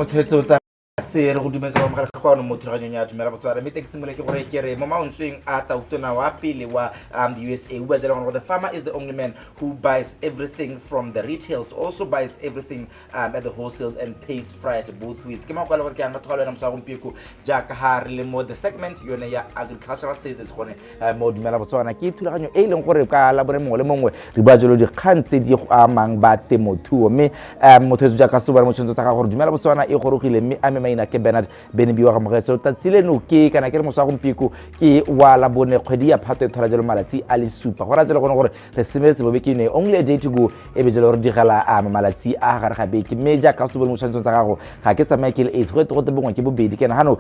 mothetso ta se re go dumetse go mogala kwa no mothuraganyong ya Dumela Batswana mme teksimole ke gore ke re mo mauntsweng a tautona wa pele wa the USA who buys along the farmer is the only man who buys everything from the retails, also buys everything at the wholesales and pays freight both ways. Ke makwala gore ke ana thwalo na msa gompieko jaaka ha re le mo the segment yone ya agricultural thesis gone mo Dumela Batswana ke thulaganyo e leng gore ka la bore mongwe le mongwe re ba jelo di kgantse di go amang ba temothuo mme mothetso jaaka se ba mo tshentso tsa ga gore Dumela Batswana e gorogile mme a maina ke Bernard Benebiwa ga mogetso tatsile no ke kana ke re mosa gompieko ke wa la bone kgwedi ya phato e thola jelo malatsi a le supa go ra jelo gone gore re semetse bobekine only a day to go e be jelo re digala malatsi a gare ga beke mme jaaka se bone mo tshentso tsa gago ga ke tsamaye ke le ace go te bongwe ke bobedi ke na hano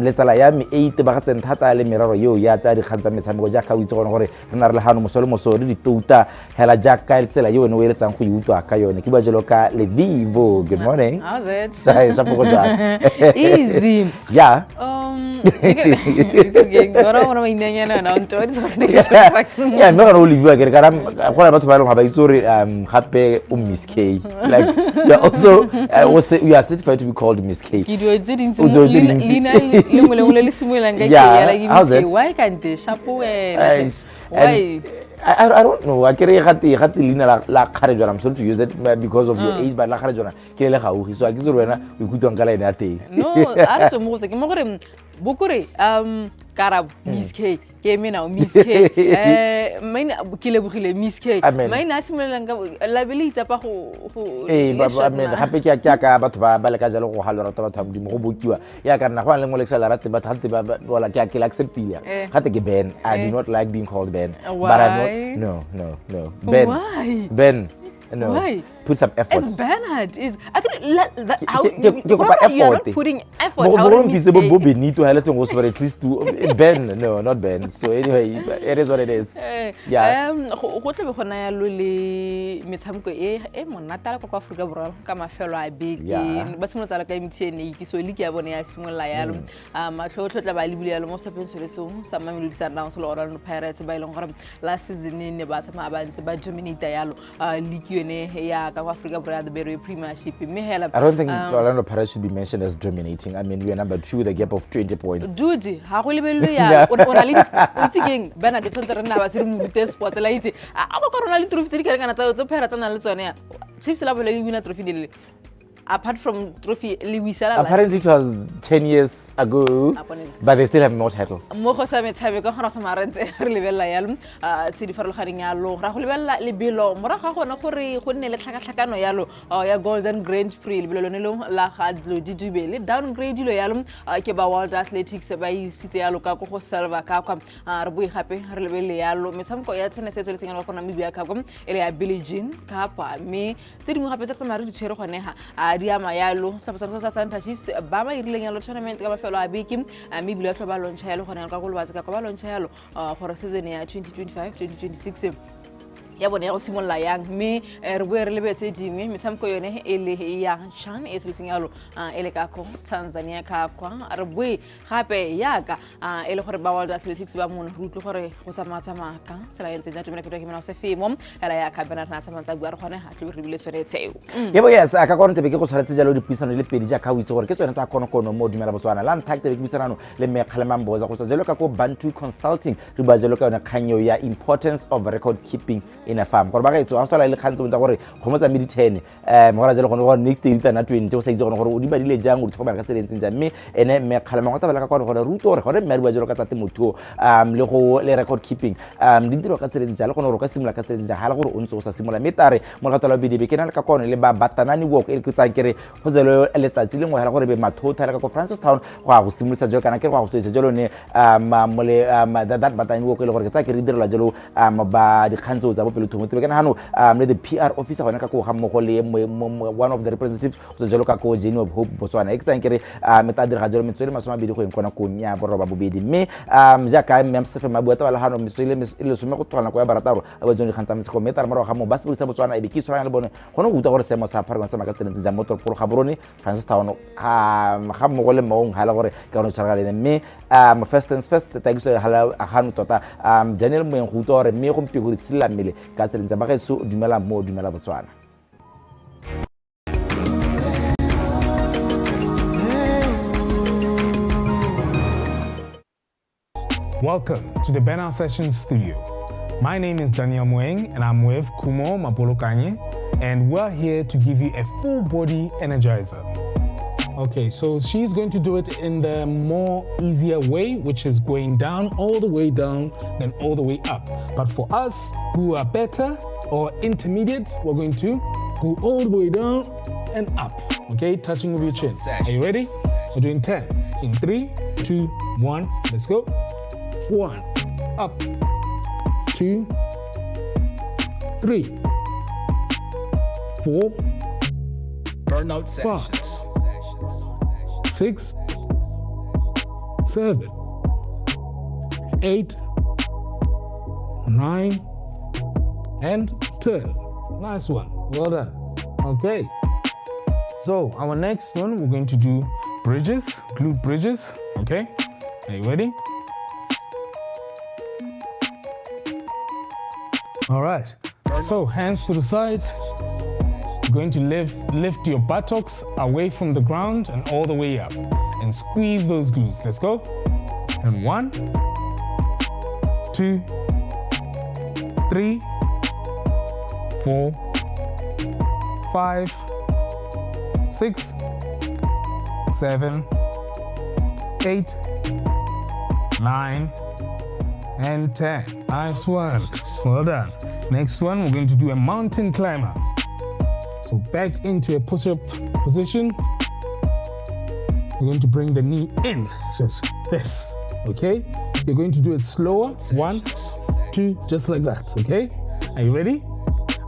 le sala ya me 8 ba ga senthata le meraro yo ya tsa di kgantsa metshameko jaaka o itse gone gore re na re le hano mosole mosore di touta hela jaaka le tsela yo ne o eletsang go iutwa ka yone ke ba jelo ka le vivo. Good morning. How's it? Sai sa go ja Easy. Yeah. It's okay. Gora ona mainenya na on to it's gonna get yeah, no gonna leave you gara gona batho ba ile ga ba itsore gape Miss K. Like yeah, also we are certified to be called Miss K. Ke do tsedintse lina lengwe le simolang ka ke ya like Miss K. Why can't they shapo why? I don't know. I carry gati lina la kharejwana. I'm sorry to use that because of your age, but la kharejwana ke le gaugi. So I kitse wena o ikutwa ngala ene a teng. No, a re mo go se ke mo gore bokore karab Miss K ke mina Miss K maina ke lebogile Miss K maina simolang ka la bele itsa pa go ba gape ke ka batho ba le ka jalo go halora batho ba modimo go bokiwa ya ka nna go le mo lexela rate batho hante ba wala ke acceptile gate ke Ben. I do not like being called Ben, but I'm not no Ben. Why? Ben. No. Why? Put some effort. It's Bernard. Is I could let how you're not putting effort. How do you say Benito? Let's go at least to Ben. No, not Ben. So anyway, it is what it is. Yeah. Go tle be gona ya lo le metshameko e monatala kwa Afrika Borwa ka mafelo a big ba se mo tsala ka MTN ke so le ke ya bone ya simolla ya lo matlhotlho tla ba le bile ya lo mo sepenso le so sa Mamelodi Sundowns le Orlando Pirates ba ileng gore last season ne ba sama ba ntse ba dominate ya lo league yone ya ka Africa Borwa the Bereka Premiership. I don't think Orlando Pirates should be mentioned as dominating. I mean, we are number 2 with a gap of 20 points. Dude, ha go lebello ya ona le itse Bernard tshwantse re nna ba se re mo rute sport la itse a go korona le trophy tse di ka kana tsa Pirates tsana le tsone ya Chiefs la bole win trophy le apart from trophy Lewisala. Apparently it was 10 years ago, but they still have more titles. Mo go sa metshameko go sa marentse re lebella yalo tse di farologaneng ya lo ra go lebella le belo mora ga gona gore go nne le tlhakatlhakano yalo ya Golden Grand Prix le belo ne lo la ga dlo di dubele downgrade lo yalo ke ba World Athletics ba isitse yalo ka go silver ka kwa re bui gape re lebelle yalo metshameko ya tennis tse le sengela go na mebia ka kwa ele ya Billie Jean ka pa me tse dingwe gape tsa mare di tshwere gone ha diama yalo sa Santa Chiefs ba ma irileng yalo tournament ka mafelo a beke mme bile tlo ba lontsha yalo gona ka go le batse ka ba lontsha yalo gore season ya 2025-2026 ya bone go simolla yang mme re bo re lebetse dingwe metshameko yone ele ya Chan e tshileng yalo ele ka ko Tanzania ka kwa re bo gape yaka ele gore ba World Athletics ba mona rutlo gore go tsama ka tsela yentse ja tumela ke mena se femo ela ya ka bana na samantsa bua re gone ha tlo re bile sone tseo yebo yes aka kone tebe ke go tshwaretse jalo dipuisano le pedi ja ka o itse gore ke tsone tsa kono mo Dumela Batswana la ntha tebe ke buisana le mekgale mamboza go tsa jalo ka ko Bantu Consulting re ba jalo ka yona khanyo ya importance of record keeping in a farm gore ba ga itse a sola le khantse tsa gore go motsa medi 10 mo ra jalo go next year tana 20 o sa itse gore o di ba dile jang o di tlhokomela ka tseleng ja mme ene me kgalema go tabela ka gore ruto gore gore mme ba jalo ka tsa temothuo le go le record keeping di diro ka tseleng ja le gone go ka simola ka tseleng ja hala gore o ntse o sa simola metare mo ga tola bidi be ke na le ka kone le ba batanani walk e ke tsang kere go zelo le tsatsi le ngwa hala gore be mathota le ka ko Francis Town go a go simolisa jalo kana ke go a go tsoisa jalo ne mole that batanani walk le gore ke tsa ke re direla jalo ba di khantso tsa bopelo thomo ke na hano le the PR officer gona ka go ga mmogo le one of the representatives go jalo ka ko Jenny of Hope Botswana e tsang kere meta dira jalo metswele masoma bedi go enkona ko nya borwa ba bobedi mme ja ka mmsefe mabuata ba la hano metswele le some go tswana ko ya barataro a ba jone khantsa mtsego meta mara ga mo ba se sa Botswana e be ke tswana le bone gona go uta gore se mo sa phara sa makatseleng ja motor pro ga borone Francis Town ga mmogo le maong hala gore ka ono tshara le mme first things first thanks hala hanu tota Daniel Moeng go uta gore mme go mpe go re sila mmele ka tseleng tsa ba ge so dumela mo Dumela Batswana. Welcome to the Banner Sessions studio. My name is Daniel Moeng and I'm with Kumo Mapolokanye, and we're here to give you a full body energizer. Okay, so she's going to do it in the more easier way, which is going down, all the way down, then all the way up. But for us who are better or intermediate, we're going to go all the way down and up, okay, touching with your chin. Are you ready? We're doing 10. In 3, 2, 1, let's go. 1, up, 2, 3, 4, Burnout sessions. 6, 7, 8, 9, and 10. Nice one. Well done. Okay. So our next one, we're going to do bridges, glute bridges. Okay. Are you ready? All right. So hands to the side. You're going to lift your buttocks away from the ground and all the way up, and squeeze those glutes. Let's go. And 1, 2, 3, 4, 5, 6, 7, 8, 9, and 10. Nice one. Well done. Next one, we're going to do a mountain climber. So back into a push-up position. We're going to bring the knee in. So it's this, okay? You're going to do it slower. 1, 2, just like that, okay? Are you ready?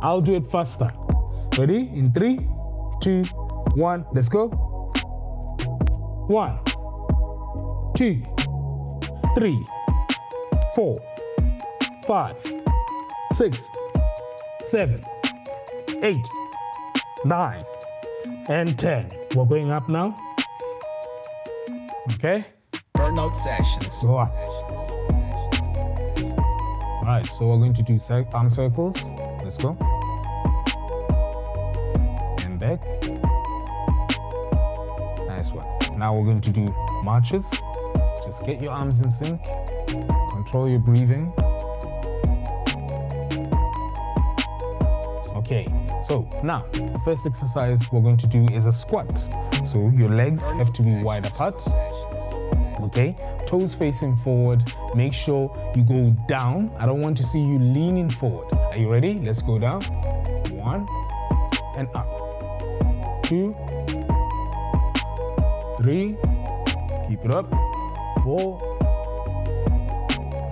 I'll do it faster. Ready? In 3, 2, 1, let's go. 1, 2, 3, 4, 5, 6, 7, 8, 9, and 10. We're going up now. Okay? Burnout sessions. Go up. All right, so we're going to do arm circles. Let's go. And back. Nice one. Now we're going to do marches. Just get your arms in sync. Control your breathing. Okay, so now the first exercise we're going to do is a squat. So your legs have to be wide apart. Okay, toes facing forward. Make sure you go down. I don't want to see you leaning forward. Are you ready? Let's go down. 1 and up. 2, 3, keep it up. 4,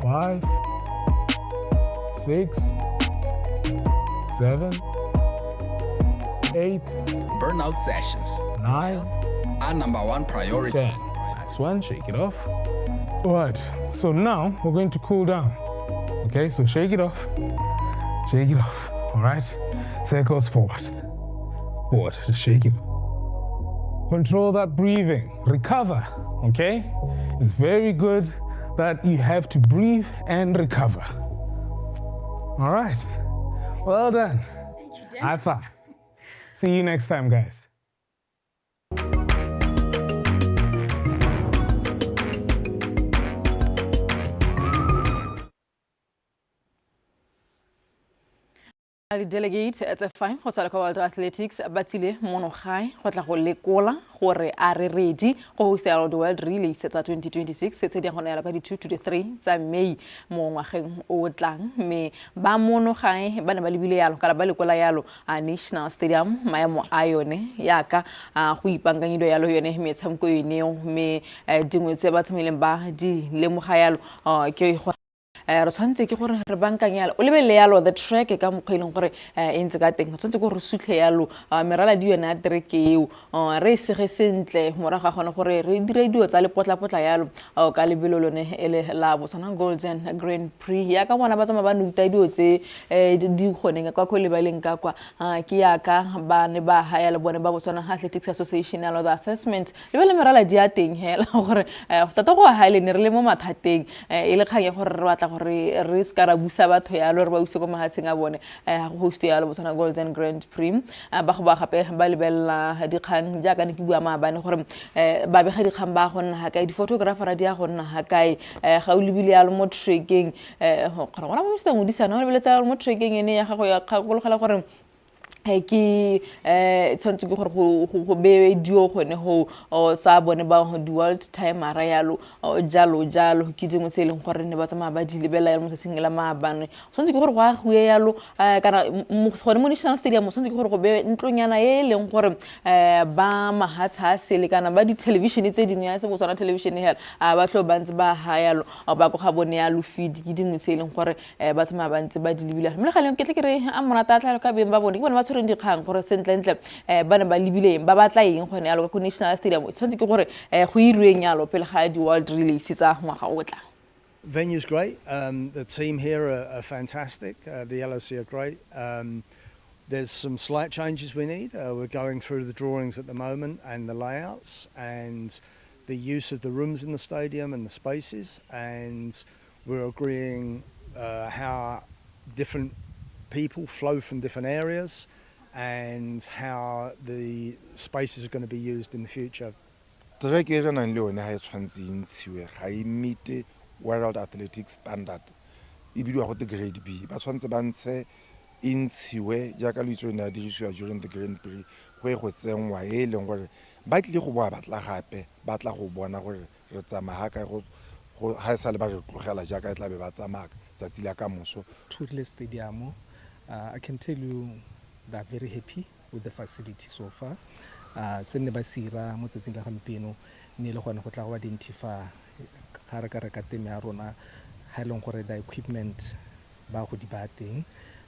5, 6, 7, 8, Burnout sessions. 9, Our #1 priority. 10. Nice one, shake it off. All right, so now we're going to cool down. Okay, so shake it off. Shake it off, all right? Circles forward. Forward, just shake it. Control that breathing, recover, okay? It's very good that you have to breathe and recover. All right, well done. High five. See you next time, guys. Delegate at a fine go tsala World Athletics batsile mono gai go tla go lekola gore a re ready go host the World Relay tsa 2026 se dia gona ya ka di 2 to the 3 tsa May mo ngwageng o tlang me ba mono gai ba ne ba lebile yalo kala ba lekola yalo a National Stadium maemo a yone yaka go ipanganyido yalo yone metshamko yone me dingwe tse ba tsamileng ba di lemoga yalo ke re tshwantse ke gore re bankang yalo o lebelle yalo the track ka mokgweleng gore e ntse ka teng tshwantse go re sutlhe yalo merala di yona track eo re sege sentle moraga gona gore re dire dio tsa lepotla yalo ka lebelo lone ele la Botswana Golden Grand Prix ya ka bona ba tsama ba nuta dio tse di kgoneng ka go lebaleng ka kwa ke ya ka ba ne ba ha yalo bone ba Botswana Athletics Association yalo the assessment lebele merala di a teng hela gore tata go ha ile ne re le mo mathateng ile kganye gore re batla gore re ska ra busa batho yalo re ba use go mahatsheng a bone ga go host yalo Botswana Golden Grand Prix ba go ba gape ba lebella dikgang jaaka ne ke bua maabane gore ba bega dikgang ba go nna ga kae di photographer di a go nna ga kae ga o lebile yalo mo trekking gore gona mo Mr. Modisana o lebeletsa mo trekking ene ya gago ya kgologela gore ke tshwantse ke gore go be dio gone go sa bone ba di world timer yalo jalo ke dingwe tse leng gore ne ba tsama ba di lebela yalo mo tsatsing la maabane tshwantse ke gore go agwe yalo kana gone mo National Stadium tshwantse ke gore go be ntlonyana e leng gore ba mahatsha sele kana ba di television tse dingwe ya se Botswana television hela ba tlo bantse ba ha yalo ba go ga bone yalo feed ke dingwe tse leng gore ba tsama ba ntse ba di lebile mme le ga leng ke tle ke re a monata tla ka beng ba bone ke bona ba tshwere dikgang gore sentle ba ne ba lebile ba batla eng gone yalo ka National Stadium tshwantse ke gore go irweng yalo pele ga di world relays tsa ngwaga o tla. Venue's great. The team here are fantastic. The LOC are great. There's some slight changes we need. We're going through the drawings at the moment and the layouts and the use of the rooms in the stadium and the spaces, and we're agreeing how different people flow from different areas and how the spaces are going to be used in the future. Trek e nang le yone ha e tshwantse ntshiwe ga e meet World Athletics standard e bidiwa go te grade B ba tshwantse ba ntshe ntshiwe jaaka le itse na dirisiwa during the Grand Prix go tsengwa e leng gore ba tle go boa batla gape ba tla go bona gore re tsamaya ka go ha e sa le ba re tlogela jaaka e tla be ba tsamaka tsatsi la ka moso Totally Stadium. I can tell you they're very happy with the facility so far. Senne ba sira mo tsatsing la gampeno ne le gone go tla go identify ga re ka reka teme ya rona ha e leng gore the equipment ba go di ba teng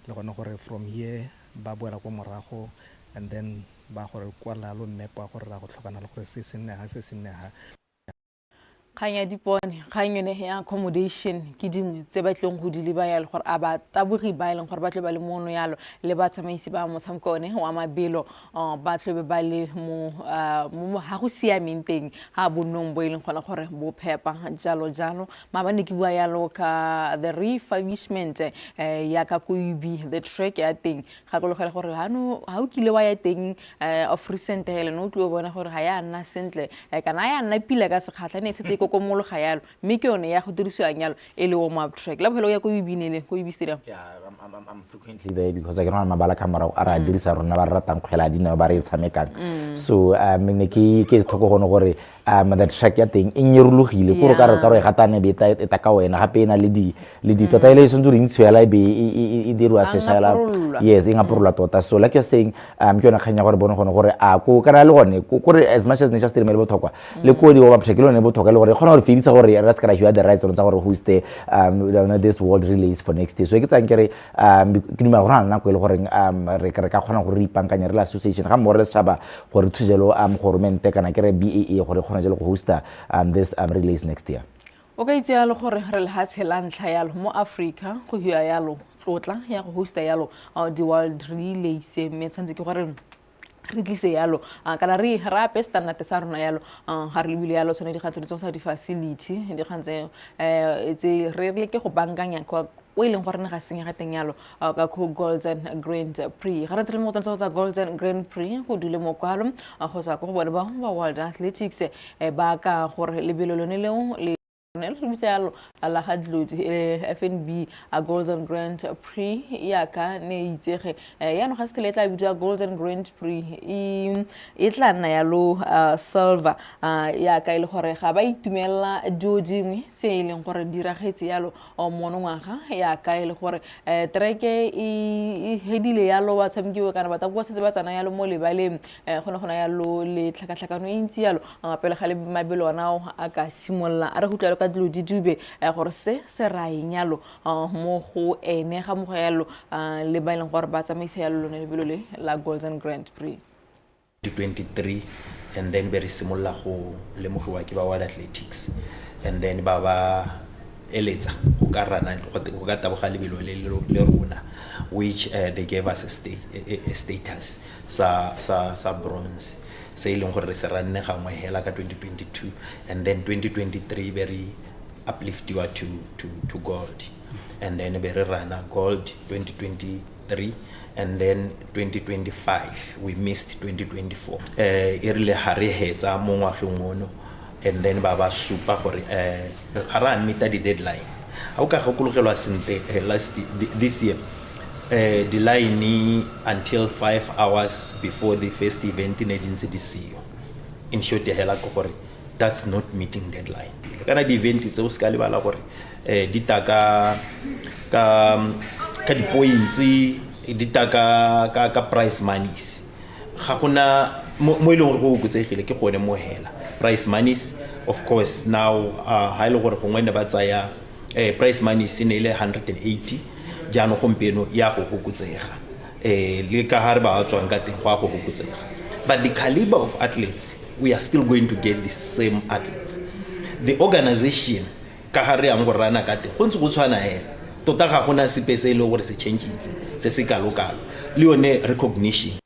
le gone gore from here ba boela go morago and then ba gore kwala lo mmepa gore ra go tlhokana le gore se senega Kanya dipone kanya ya accommodation ke dingwe tse ba tlong go di leba yalo gore a ba tabogi ba ileng gore ba tle ba le mono yalo le ba tsamaisi ba mo tshamkone wa mabelo ba tle ba le mo ha go siameng teng ha bonong bo ileng gore bo phepa jalo mabane ke bua yalo ka the refurbishment ya ka Koibi the track ya teng ga go logela gore ha o kile wa ya teng of recent hele no tlo bona gore ha ya nna sentle kana ya nna pila ka sekgatla ne se ko molo ga yalo mme ke yone ya go dirisiwa nyalo e le warm up track la phelo ya go ibinele go ibi stadium. Yeah, I'm frequently there because I get on mabala camera ara dirisa rona ba ratang khwela dina ba re tshamekang so ne ke tlhoko gono gore that track ya teng e nyerulogile go ka re gatane be ta ka wena gape ena le di tota ile se nduri ntshwela be e dirwa se shala yes inga porula tota so like you're saying ke yona khanya gore bona gono gore a ko kana le gone ko re as much as National Stadium le bothokwa le ko di wa pshekelo ne bothokwa le gore gona gore fedisa gore re ska ra hua the rights on tsa gore host this world release for next year so ke tsang kere ke duma go rana go ile gore re ka khona go re ipankanya re association ga mo re tshaba gore thujelo government kana kere BAA gore khona jelo go hosta this release next year. Okay itse yalo gore re le hatsela ntla yalo mo Africa go hua yalo tlotla ya go hosta yalo the world relays me tsantse ke gore re tlise yalo kana re rape standard sa rona yalo ga re lebile yalo tsone di gantse di tsa di facility di gantse tse re le ke go bankanya kwa o ileng gore ne ga senya ga teng yalo ka Golden Grand Prix ga re tsele mo tsantsa tsa Golden Grand Prix go dule mo kwalo go tsa go bona ba World Athletics ba ka gore lebelo lone le ne re bisalo ala hadlodi FNB a Golden Grand Prix ya ka ne itsege ya no ga se tletla bitsa Golden Grand Prix e tla nna yalo silver ya ka ile gore ga ba itumela dingwe se ile gore diragetse yalo mono ngwaga ya ka ile gore treke e hedile yalo wa tshamkiwe kana ba ta go se ba tsana yalo mo lebaleng gona yalo le tlhakatlhakano e ntsi yalo pele ga le mabelo nao a ka simolla a re go tlala dilo di dube gore se rainyalo mo go ene ga mo go yalo le ba ileng gore ba tsamaisa yalo le lebelo le la Golden Grand Prix 23 and then be re simolla go lemogiwa ke ba World Athletics and then ba eletsa go ka rana go ka taboga lebelo le rona which they gave us a status sa bronze se ileng gore re se ranne gangwe hela ka 2022 and then 2023 very uplift you to gold. and then be re rana gold 2023, and then 2025 we missed 2024 e rile ha re hetsa mo ngwageng mono, and then ba supa gore ga ra meet the deadline. Ha o ka gakologelwa sente this year the line until 5 hours before the first event in agency DC. In short, that's not meeting deadline. Kana di event tse o ska le bala gore di taka ka di points, di taka ka price monies. Ga gona mo ile gore go kutsegile ke gone mo hela. Price monies, of course, now ha ile gore go ngwene ba tsaya price monies in ile 180 jano gompieno ya go hukutsega le ka ha re ba tswang ka teng go a go hukutsega, but the caliber of athletes, we are still going to get the same athletes. The organization ka ha re ang go rana ka teng go ntse go tshwana hela tota ga gona sepe se ile gore se changeitse se se kalokalo le yone recognition.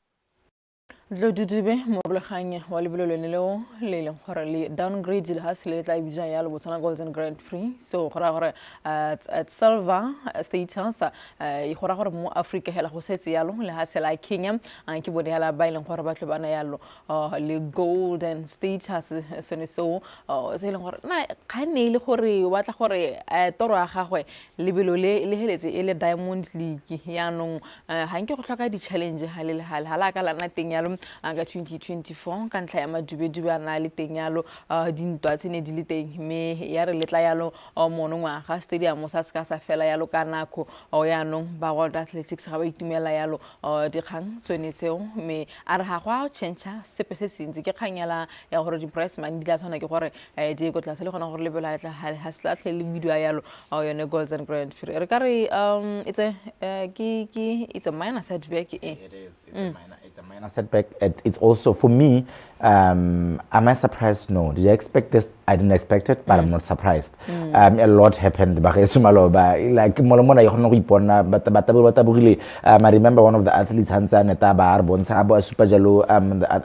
Dudube moruleganye wa lebelo le leo le leng gore le downgrade le ha se le tla bija ya le Botswana Golden Grand Prix, so gora gore at silver status e gora gore mo Africa hela go setse yalo le ha se la Kenya ke bone ya ba ileng gore ba tlo bana yalo le golden status sone so se leng gore na ga ne ile gore wa tla gore toro ya gagwe lebelo le heletse e le Diamond League ya no ha nke go tlhoka di challenge ha le hala ka lana teng yalo anga 2024 ka ntla ya madube ana le teng yalo dintwa tsene di le teng me ya re letla yalo mono ngwaga stadium sa ska sa fela yalo ka nako ya no ba World Athletics ga ba itumela yalo dikgang tsonetseo me a re ga gwa change sepe se sentse ke kganyala ya gore di price man di tla tsona ke gore di go tla se le gona gore lebela tla ha se tla tle le video yalo yone Golden Grand Prix re ka re it's a minor setback. It is. It's a minor setback. It's also for me. Am I surprised? No. Did I expect this? I didn't expect it, but I'm not surprised. A lot happened. Like molomona yo no ipona but really I remember one of the athletes Hansa Netaba Arbon Sabo super jalo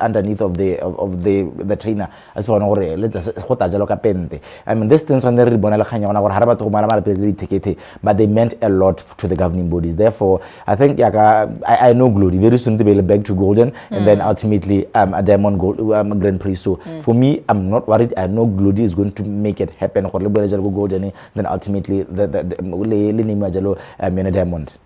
underneath of the trainer as for no let us hota jalo kapente. I mean this things on the ribona la khanya ona gore haraba to mara ticket, but they meant a lot to the governing bodies. Therefore I think I know glory very soon to be back to golden and then ultimately a diamond gold Grand Prix. So for me I'm not worried. I know Glody is going to make it happen. Go golden, then ultimately the diamond.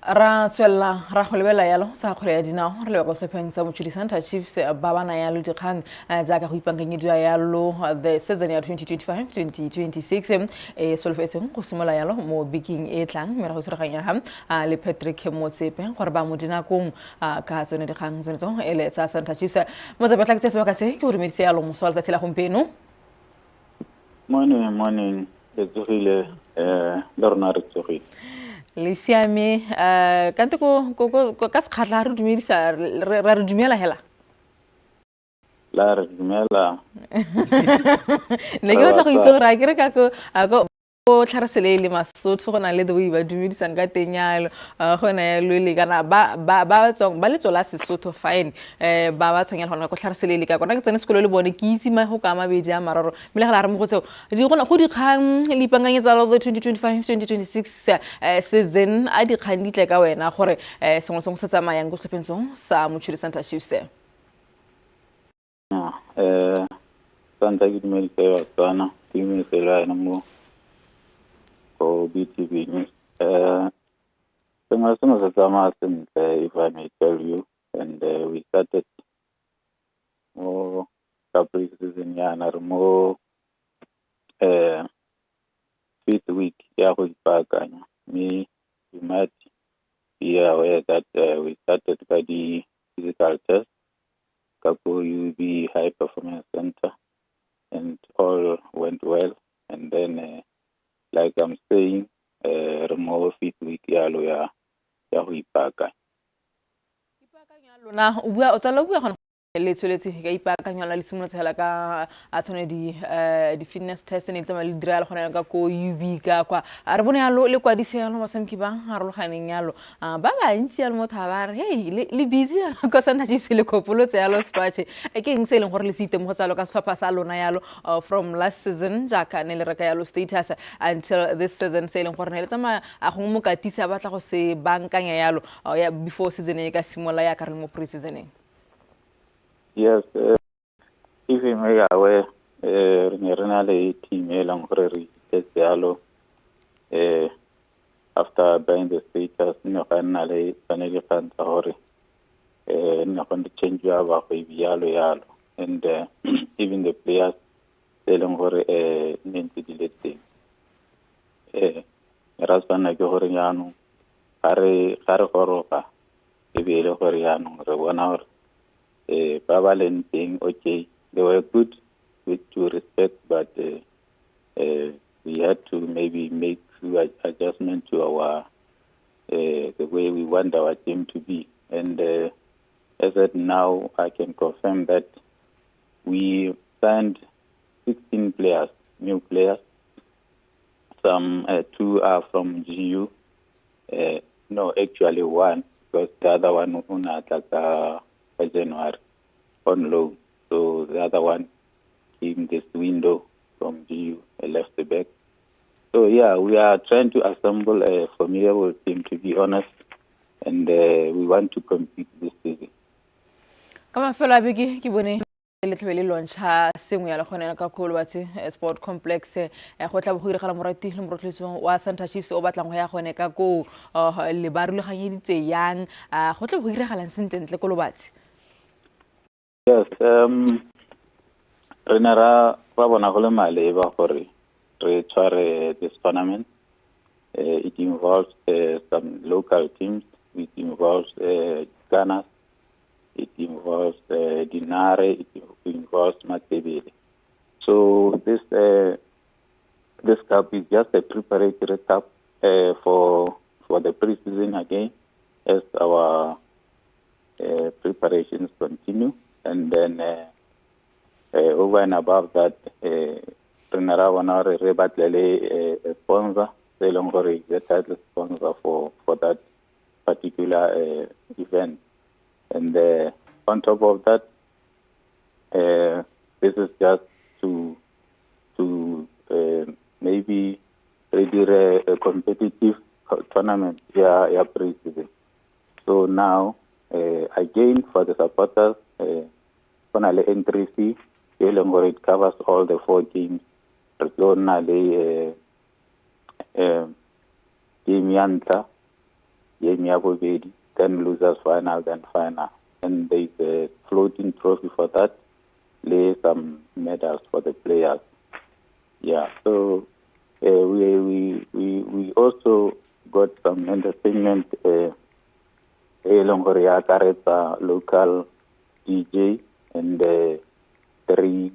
Ra tswela ra go lebela yalo sa kgole ya dinao re le go sepheng sa Mochudi Santa Chiefs ba bana yalo dikgang ja ka go ipanganyedwa yalo the season ya 2025-2026 solfetseng go simola yalo mo biking e tlang me ra go seraganya ha le Patrick Motsepe gore ba mo dinakong ka tsone dikgang tsone tso ele tsa Santa Chiefs mo tsa batla ke tseba ka se ke go remedise yalo mo swala tsa tsela gompeno. Morning tsogile le rona re tsogile le siame kante ko ka sekgatla re dumedisa ra re dumela hela la re dumela ne ke batla go itse gore a kere ka ko tlharesele le Masotho go na le the way ba dumedisang ka teng yalo go na ya le kana ba tsong ba le tsola Sesotho fine ba tsongela gona go tlharesele le ka kona ke tsene sekolo le bone ke itse ma go ka mabedi a mararo mme le ga la re mo go tseo di gona go dikgang le ipanganyetsa lo 2025-2026 season a dikgang di tle ka wena gore sengwe se tsamayang go sepensong sa Mochudi Santa Chiefs. Santa ke dumedisa Batswana ke dumedisa ena mo BTV News. Sengwe se tsamaya sentle, if I may tell you, and we started more couple season yana mo fifth week ya go ipakanya me you might be aware that we started by the physical test Kapo UB High Performance Center, and all went well, and then like I'm saying more fifth week yalo ya go ipakanya na o bua o tsala o bua le tsweletse ka ipaakanya la le simolotse hela ka a tshone di fitness test ne tsa le dira le gona ka ko UB ka kwa a re bone yalo le kwa diseano ba samki ba harologaneng yalo ba ntsi yalo mo thabare hey le busy ka sana Chiefs le kopolotse yalo spache e ke eng se leng gore le site mo tsalo ka swapa sa lona yalo from last season jaka ne le reka yalo status until this season se leng gore ne le tsama a go mo katisa batla go se bankanya yalo ya before season e ka simola ya ka re mo pre-season. Yes, if you may aware, Renale team along Hurry, Yalo, after buying the status, Nohanale, Panelli Fantahori, Nohan to change Java, Yalo, and even the players, they don't worry, into the team. Rasana Goriano, Harry Horoka, Evilo Horiano, 1 hour. Prevalent thing, okay, they were good with due respect, but we had to maybe make few adjustments to our the way we want our team to be. And as of now, I can confirm that we signed 16 players, new players. Some 2 are from GU. No, actually 1, because the other one January on loan. So the other one came this window from GU, left the back. So yeah, we are trying to assemble a formidable team, to be honest, and we want to compete this season. Kama fela bigi ki bone le tlhele launcha sengwe ya le gone ka Kolwatsi Sport Complex go tla bo go iragala morati le morotletso wa Santa Chiefs o batlang go ya gone ka go le barulaganyeditse yang go tla bo go iragala sentle Kolwatsi. Yes, Renara Rabona Maleva for this tournament. It involves some local teams, it involves Ghana, it involves Dinare, it involves Matebele. So this cup is just a preparatory cup for the pre-season again, as our preparations continue. And then over and above that, a sponsor, the title sponsor for that particular event. And on top of that, this is just to maybe ready a competitive tournament here pre-season. So now, again, for the supporters, finally entry fee, it covers all the 4 games. Game Yanta, Game Yabobedi, then losers final, then final. And there's a floating trophy for that, lay some medals for the players. Yeah, so we also got some entertainment. Longoria Careta, local DJ, and 3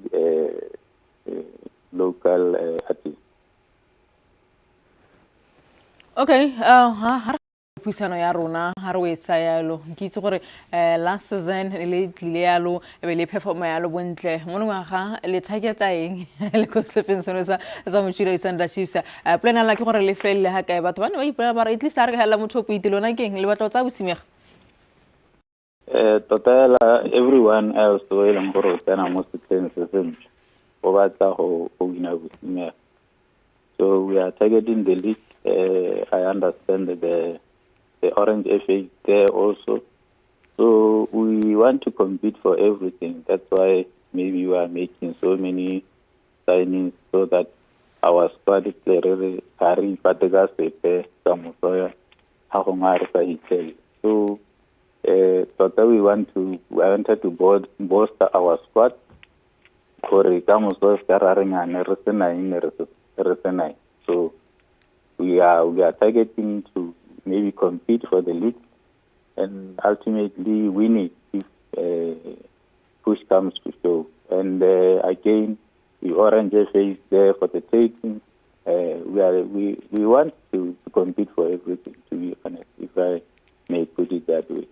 local artists. Okay, puisano ya rona ha re etsa yalo ke itse gore last season le tlile yalo e be le perform yalo bontle mo ngwaga le targeta eng le go sleeping sono sa mochira isanda Chiefs plan la ke gore le felle ha kae batho bana ba ipela ba at least a re hela motho go itilona keng le batla tsa bosimega. Total, everyone else will go to most things so we are targeting the league. I understand the Orange FA there also. So we want to compete for everything. That's why maybe we are making so many signings so that our squad is really carrying Patagas, Samusoya, Hahongar, so total we wanted to bolster our squad. So we are targeting to maybe compete for the league and ultimately win it if push comes to shove. And again, the Orange FA is there for the taking. We want to compete for everything, to be honest, if I may put it that way.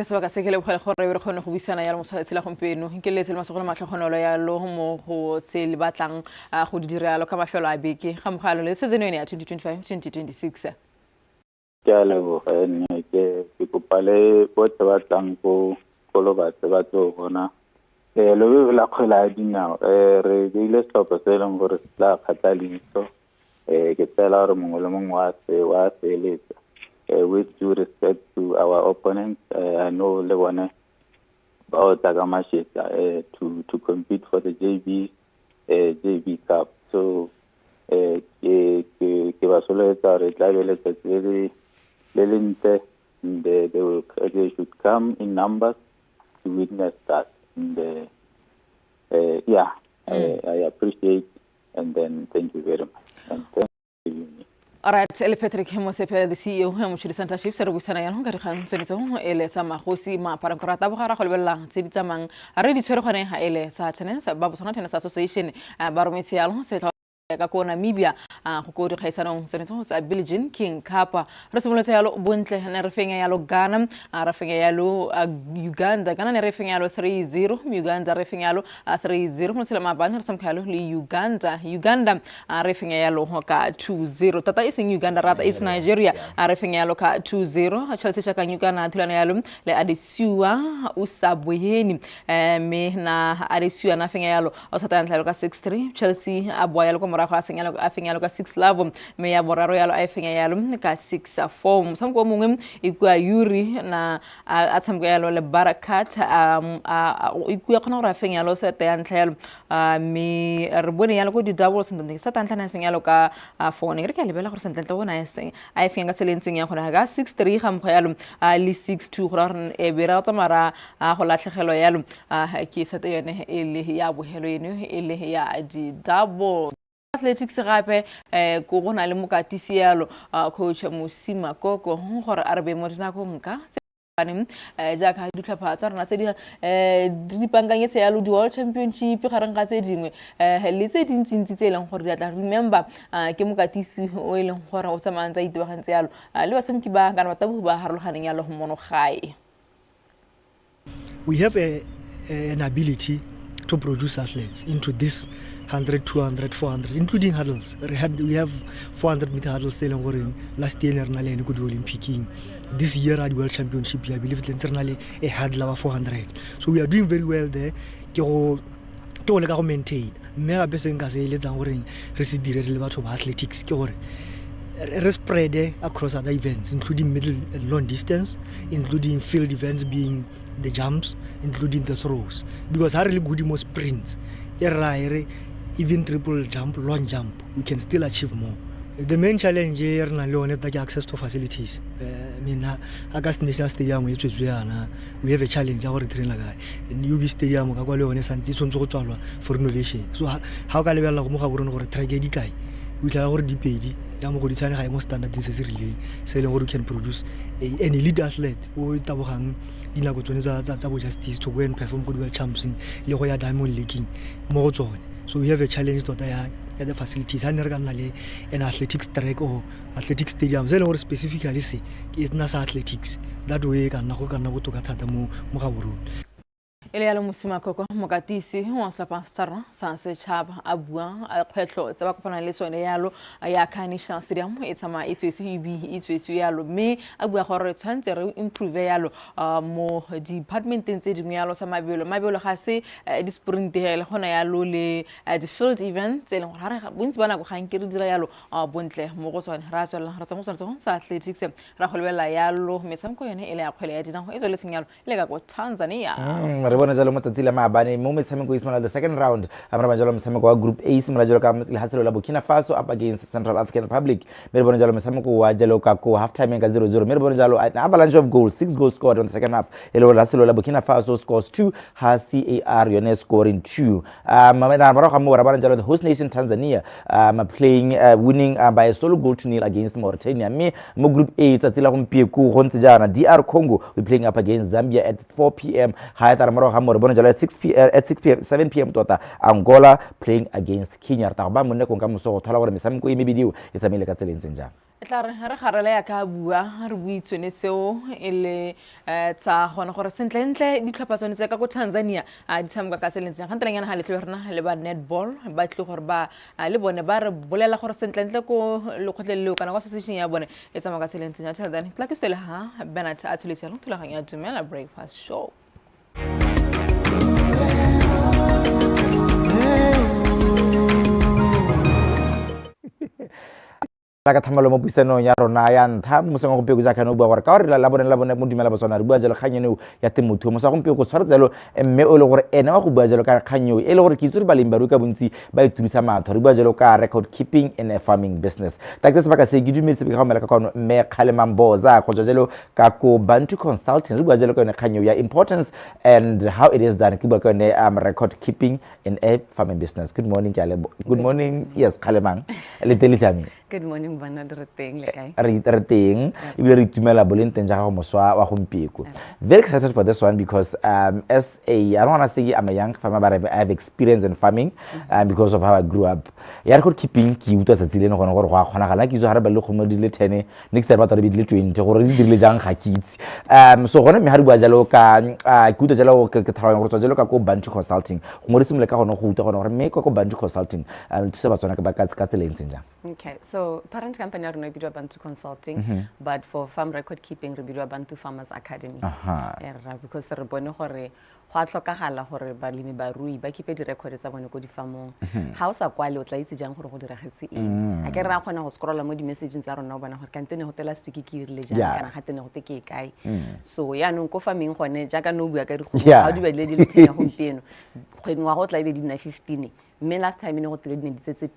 sebaka se ke le bogale gore re kgone go buisana ya mosatsi la gompieno ke letse le masogolo matlhogonolo ya lo mo go se le batlang go di direlo ka mafelo a beke ga mogalo le season ya 2025-2026 ke a leboga nne ke kopa le botlhe ba tlang go lo ba tlo bona le la kgwele ya dinao re beile setlhopha se e leng gore se tla kgatla leitlho ke tsela gore mongwe le mongwe wa seeletsa with due respect to our opponents, I know le bone ba o tla ka mashetla to compete for the JB Cup. So ke ba soletsa gore tla be letsatsi le ntle, they should come in numbers to witness that. And I appreciate and then thank you very much. And thank you. Alright, ele Patrick Mosepe, the CEO wa Mochili Center Chief Servisana ya ngari khan tsonetso ele sa magosi ma parakorata bogara go lebella tse di tsamang re di tshwere gone ha ele sa tsene sa Botswana Tennis Association ba rometse yalo se ka ko Namibia go go di kgaisanong tsonetso sa Billie Jean King Cup re simolotse yalo bontle ne re fenga yalo Ghana re fenga yalo Uganda ne re fenga yalo 3-0 Uganda re fenga yalo 3-0 mo sela mabana re samkhalo le Uganda re fenga yalo ka 2-0 tata iseng Uganda rata is Nigeria re fenga yalo ka 2-0 Chelsea cha ka Uganda thulana yalo le Adesua Usaboyeni me na Adesua na fenga yalo o satana ka 6-3 Chelsea abwa yalo ko a fenga yalo ka 6 love me ya boraro yalo a fenga yalo ka 6-4 samko mongwe ikwa Yuri na a tsamgo yalo le Barakat ikwa khona ra fenga yalo sete ya ntlhelo me re bone yalo go di doubles ntse sa tantla na fenga yalo ka 4 ne re ka lebela gore sentle bona a fenga selentseng ya gona ga 6-3 ga mgo yalo le 6-2 gore e bera tsamara go latlhegelo yalo ke sete yone ele ya bohelo eno ele ya di double athletics gape go gona le mokatisi yalo coach Musima Koko gore a re be mo dinako nka jaaka ditlhopha tsa rona tse di panganyetse yalo di World Championship gareng ga tse dingwe le tse dintsi tse leng gore di tla remember ke mokatisi o e leng gore o tsamantsa itebagantse yalo le basemki ba kana batabu ba harologaneng yalo mono gae. We have an ability to produce athletes into this 100, 200, 400, including hurdles. We have 400 meter hurdles selling last year in good Olympic. This year at World Championship, I believe it's a hurdle of 400. So we are doing very well there. To maintain. Me a bese nka se eletsa gore re se dire le batho ba athletics ke gore re spread across other events, including middle and long distance, including field events being the jumps, including the throws. Because I really good more sprints. Even triple jump, long jump, we can still achieve more. The main challenge here is access to facilities. August National Stadium, we have a challenge. Our train in UB Stadium, for innovation. So how can we have a tragedy? We can already pay the high standard necessarily, so we can produce an elite athlete or justice to go and perform good world champs in the Diamond League. More so we have a challenge to at the facilities. An athletics track or athletics stadium. Or specifically say it's not athletics. That way can go to Mukaburu. Ele yalo Musima Koko mokatisi wa sapa tsara sanse chaba abua kgwetlo tsa ba kopana le sone yalo ya National Stadium e tsama itsesu yalo me abua gore tshwantse re improve yalo mo departmenteng tse dingwe yalo sa mabelo ga se di sprint hele gona yalo le di field events le gore ga bontsi bana go gang ke re dira yalo bontle mo go tsone ra tswela ra tsamo tsone sa athletics ra go lebela yalo metshamko yone ele ya kgwele ya dinao e tsweletseng yalo le ka go Tanzania. Re bona jalo motsatsi le maabane mo metshameko the second round amara banjalo metshameko wa group A simula jalo ka lehatselo la Burkina Faso up against Central African Republic. Me bona jalo metshameko wa jalo ka ko half time ka 0-0. Me bona jalo an avalanche of goals, 6 goals scored on the second half. Elo lehatselo la Burkina Faso scores 2, has CAR yone scoring 2. Mara mo ra bona jalo the host nation Tanzania playing winning by a solo goal to nil against Mauritania. Me mo group A tsatsi la gompieko go ntse jana DR Congo we playing up against Zambia at 4 p.m. At 7 p.m. tota Angola playing against Kenya. Ta ba monne ko ka moso go thola gore metshameko e mebidiwa e tsamile ka tseleng senjang. tla re garela ya ka bua re buitswene seo e le tsa gona gore sentlentle ditlhopha tsone tse ka go Tanzania di tshameka ka selentseng ga ntleng yana ga letlwe rena le ba netball ba tle gore ba le bone ba re bolela gore sentlentle ko lekgotlelelo kana kwa association ya bone e tsamaka ka selentseng ya Tanzania tla ke stele ha Bernard a tshulisa lo thulaganya Dumela breakfast show la ka thamalo mo puisanong ya rona ya ntha mo sengwe go pego ja kana o bua gore ka gore la bone mo Dumela Batswana re bua jalo kganyeno ya temothuo mo sa go pego go tshwara tselo mme o le gore ene wa go bua jalo ka kganyeo e le gore ke itse re baleng ba ruka bontsi ba iturisa matho re bua jalo ka record keeping in a farming business takse se ba ka se ke dumetse be ga mela ka kono mme Kgalemang Boza go jalo ka ko Bantu Consulting re bua jalo ka yone kganyeo ya importance and how it is done ke bua ka yone record keeping in a farming business. Good morning good morning yes Kgalemang le telisiami. Good morning bana re teng le kae re teng e bile re itumela boleng teng ja ga moswa wa gompieko. Very excited for this one because as I don't want to say I'm a young farmer but I have experience in farming because of how I grew up. Ya record keeping ke utwa sa tsileng gone gore go a kgona gala ke zo haraba le gomo di le 10 next time ba tla be di le 20 gore di dirile jang ga kitse so gone me ha re bua jalo ka ke utwa jalo ke tlhaloganya gore jalo ka ko Bantu Consulting go mo re simole ka gone go utwa gone gore me ko Bantu Consulting tse ba tswana ka tseleng tseng. Okay, so parent company are no bidwa Bantu Consulting, but for farm record keeping re bidwa Bantu Farmers Academy. Because re bone gore go a tlhokagala gore balemi ba rui ba keep di record tsa bone go di farmong. Ha o sa kwale o tla itse jang gore go diragetse eng. A ke re a khona go scrolla mo di messages tsa rona o bona gore kantene ho tela speak ke irile jang kana ga tene go te ke kae. So ya no ko farming gone jaaka no bua ka di go ha di ba le di le 10 go pieno. Kgwedi wa go tla be di na 15. Me last time ne go tile di tsetse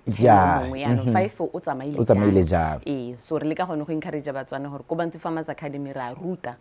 mo ya no 5 o tsamaile jang so re le ka gone go encourage Batswana gore ko Bantu Farmers Academy ra ruta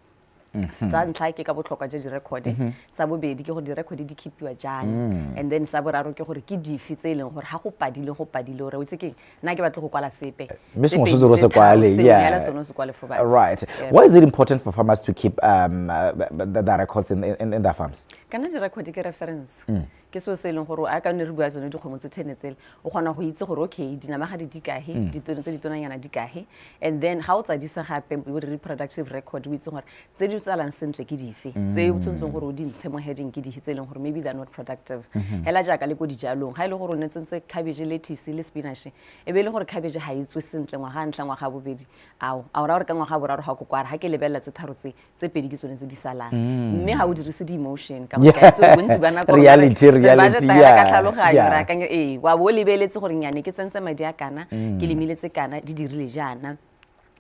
tsa ntlha ke ka botlhokwa je di record sa bobedi ke go di record di keepiwa jang and then sa boraro ke gore ke difi tse ileng gore ha go padile gore o itse ke nna ke batle go kwala sepe Mission se se kwale right why is it important for farmers to keep the records in their farms kana di record ke reference ke so se leng gore a ka ne re bua tsone di kgomo tse tenetsele o gona go itse gore okay dinama ga di kahe ditono tse ditonanyana di kahe and then how tsa di sa gape reproductive record o itse gore tse di tsalang sentle ke dife tse o tsontse gore o di ntshe mo heading ke di hitseleng gore maybe they are not productive hela jaaka le go di jalong ha ile gore o ntsentse cabbage lettuce le spinach e be le gore cabbage ha itswe sentle ngwa ga ntla ngwa ga bobedi a ra gore ka ngwa ga boraro ga go kwara ha ke lebella tse tharo tse pedi ke tsone tse di salang mme ha o dirise di emotion ka go ka tse bontsi bana go reality ka tlhaloganya ka wa bo lebeletse gore nyane ke tsentse madi a kana ke lemiletse kana di dirile jana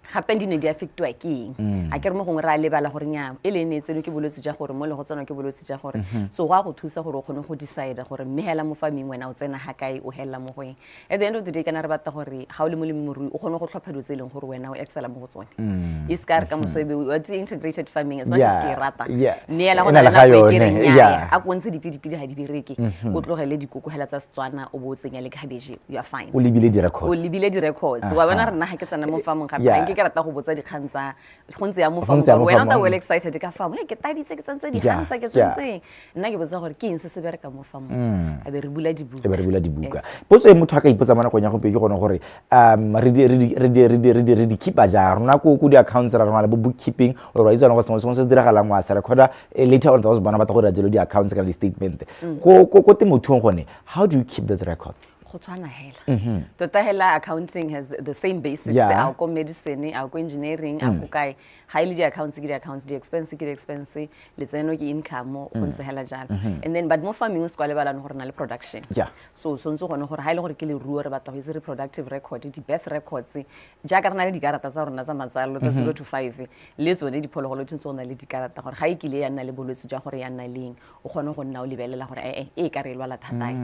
gape di ne di affectwa ke eng a ke re mo gongwe ra lebala gore nya e le ne tseno ke bolwetse ja gore mo le go tsena ke bolwetse ja gore so go a go thusa gore o kgone go decide gore mmehela mo farming wena o tsena ha kae o hella mo goeng at the end of the day kana re batla gore ha o le molemirui o kgone go tlhopha dilo tse leng gore wena o excela mo go tsone e ska re ka mosoebe o integrated farming as much as ke rata ne ela go na ke re nya a go ntse dipidi ha di bereke o tlogele dikoko hela tsa Setswana o bo tsenya le cabbage you are fine o libile di records wa bona re nna ha ke tsena mo farming ga ke rata go botsa dikgantsa go ntse ya mo fa mo wena ta well excited ka fa mo ke taditse ke tsantse di kgantsa ke tsantse nna ke botsa gore ke eng se se bereka mo fa mo a be re bula dibuka potso e motho a ka ipotsa mana go nya go pe ke gone gore re di keep ja rona go di accounts ra rona le bookkeeping o ra itse go se diragala mo a se recorder later on those bana ba ta go dira di accounts ka di statement go temothuong gone how do you keep those records go tshwana hela tota hela accounting has the same basics a go medicine a go engineering a go kai highly di accounts di expense le tseno ke income go ntse hela jalo and then but mo farming se kwale bala no gore na le production so ntse gone gore ha ile gore ke le ruo re batla go itse reproductive record di birth records ja ka rena le dikarata tsa rona tsa matsalo tsa 0 to 5 le tsone di phologolo tse tsona le dikarata gore ga ikile ya nna le bolwetse ja gore ya nna leng o gone go nna o lebelela gore e ka re lwala thatai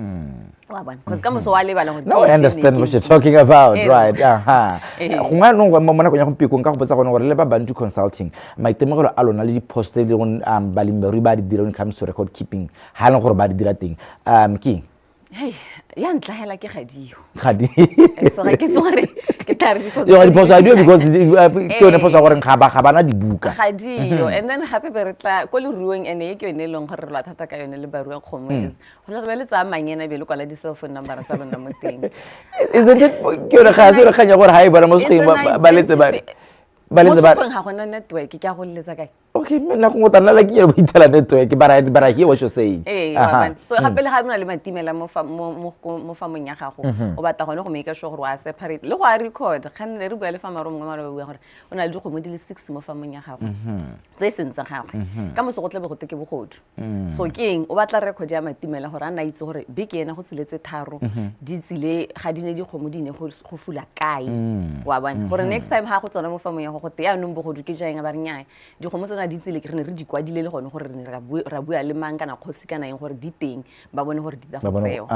wa bona because ka moso now I understand what you're talking about right gongwa no go mona go nya go piko nka go botsa gone gore le ba Bantu Consulting maitemogelo a lona le di post le go balemirui ba di dira when it comes to record keeping ha le gore ba di dira teng ke Hey, ya ntlahela ke gadiyo. Gadi. So ga ke tsore ke tla re diphoso. Yo diphoso a dio because ke yone phoso gore ga bana dibuka. Gadiyo and then hape be re tla ko le ruong ene ke yone leng gore la thata ka yone le barua kgomo is. Go tla le tsa manyena be le kwala di cell phone number tsa lona mo teng. Isn't it ke yone ga se re khanya gore ha e bona mo screen ba letse ba ga gona network ke a go letsa kae. Okay, mina go ngotana la ke yo itela network but I hear what you're saying. So hape le ga bona le matimela mo famong ya gago o batla gone go make sure gore wa separate le go a record ga nne re bua le fama ro mongwe mara ba bua gore o na le dikgomo di le 6 mo famong ya gago tse sentse gago ka moso go tle be go teke bogodu so ke eng o batla record ya matimela gore ana itse gore be ke ena go tsiletse tharo di tsile ga di ne dikgomo di ne go fula kae wa bona gore next time ha go tsona mo famong ya go te ya no bogodu ke jaeng ba re nyaa dikgomo tsena di tsile ke re ne re di kwadile le gone gore re ra bua le mang kana kgosi kana eng gore di teng ba bone gore di da go tseo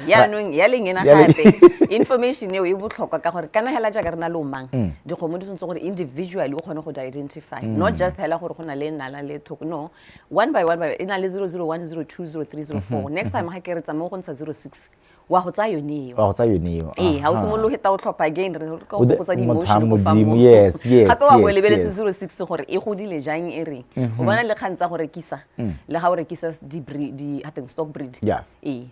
ya no ya leng ena gape information eo e botlhokwa ka gore kana hela jaaka re na le mang dikgomo di tsontse gore individually o kgone go identify not just hela gore go na le nala le thoko no one by ina le 001 02 03 04 next time ha ke re tsamo go ntsha 06 wa go tsa yone ha o simologe ta o tlhopha again re go tsa di emotion go famo yes gape wa go lebeletse 06 gore e godile jang e re o bona le khantsa gore kisa le ga o rekisa di hateng stock breed re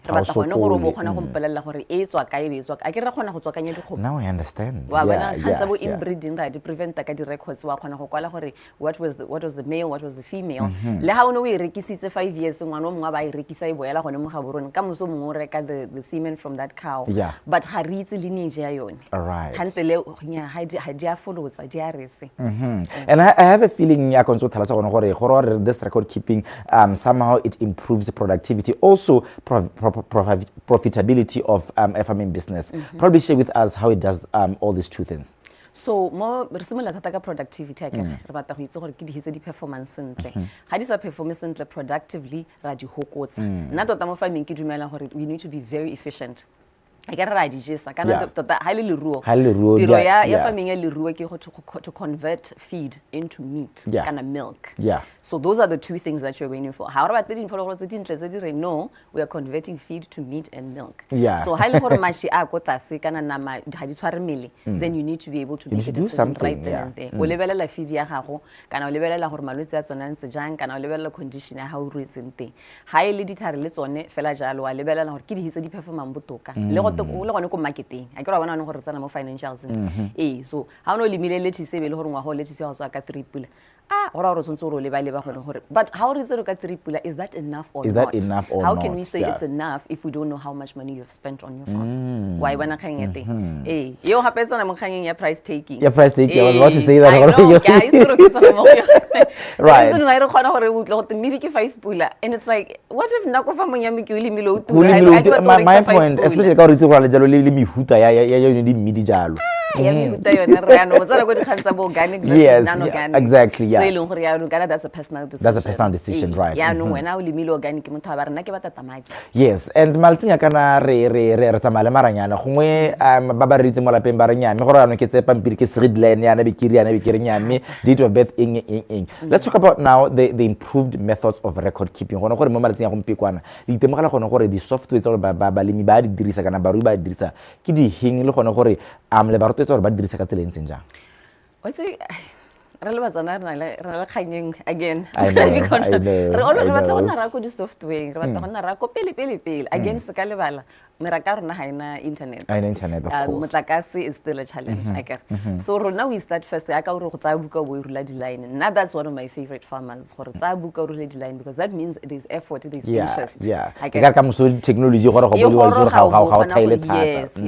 batla gone gore bo khona go mpelela gore e tswa kae be tswa a ke re khona go tswakanya dikgomo now I understand wa bona khantsa bo inbreeding ra di prevent ka di records wa khona go kwala gore what was the male, what was the female le ha o no e rekisitse 5 years ngwana o mongwe ba e rekisa e boela gone mo gaborone ka moso mongwe reka the semen from that cow but ha re itse lineage ya yone khantsele nya ha di a follow-tsa di a rese and I have a feeling ya konso thalasa gone gore this record keeping somehow it improves productivity also profitability of a farming business probably share with us how it does all these two things. So mo re simola thata ka productivity ke re batla go itse gore ke di hitse di performance sentle ga di sa performance sentle productively ra di hokotsa nna tota mo farming ke dumela gore we need to be very efficient I get ra di jesa kana tota ha le leruo tiro ya farming ya leruo ke to convert feed into meat kana milk so those are the two things that you're going for how about the diphologolo tse dintle tse dire no we are converting feed to meat and milk so ha le gore mashi a go tase kana nama ha di tshware mele then you need to be able to make it right then and there o lebelela feed ya gago kana o lebelela gore malwetse a tsona ntse jang kana o lebelela condition ya ha o ruetseng teng ha ile di thare le tsone fela jalo wa lebelela gore ke di hitse di performang botoka le gone ko marketing a ke ra bona gore tsana mo financials so ha o no limile letise be le gore ngwa go letise go tswa ka 3 pula ora re tsontse le ba gore but how is it ka 3 pula is that enough or not how can we say it's enough if we don't know how much money you have spent on your farm why bana khangete yo hape tsana mo khangeng ya price taking I was about to say that right isn't like re khona gore o tlo go mmidi ke 5 pula and it's like what if nako fa monyame ke o limile o tura my point especially ka re tse go la jalo le mehuta ya yone di mmidi jalo ya mehuta yone re ano mo tsara go di khantsha bo organic versus non-organic exactly so ilong gore ya no kana that's a personal decision right ya no wena o limile organic motho ba rena ke ba tatamaki yes and maltsinya kana re tsamale maranyana gongwe ba ba ritse mo lapeng ba re nyame gore ano ke tsepa mpiri ke seedline yana be ke nyame date of birth eng let's talk about now the improved methods of record keeping gona gore mo maltsinya go mpikwana le itemogela gone gore di software tsa ba lemi ba di dirisa kana ba rui ba di dirisa ke di hing le gone gore le ba rotetse gore ba dirisa ka tsela ntse jang re le Batswana re le khanyeng again I know. re batla gona ra go di software re batla gona ra go pele again se ka lebala meraka rona ha ina internet of course motlakase is still a challenge I guess so now we start first ya ka gore go tsaya buka bo irula di line now that's one of my favorite farmers gore tsaya buka irula di line because that means it is effort it is interest ka ka moso technology gore go boliwa jore ga taile yes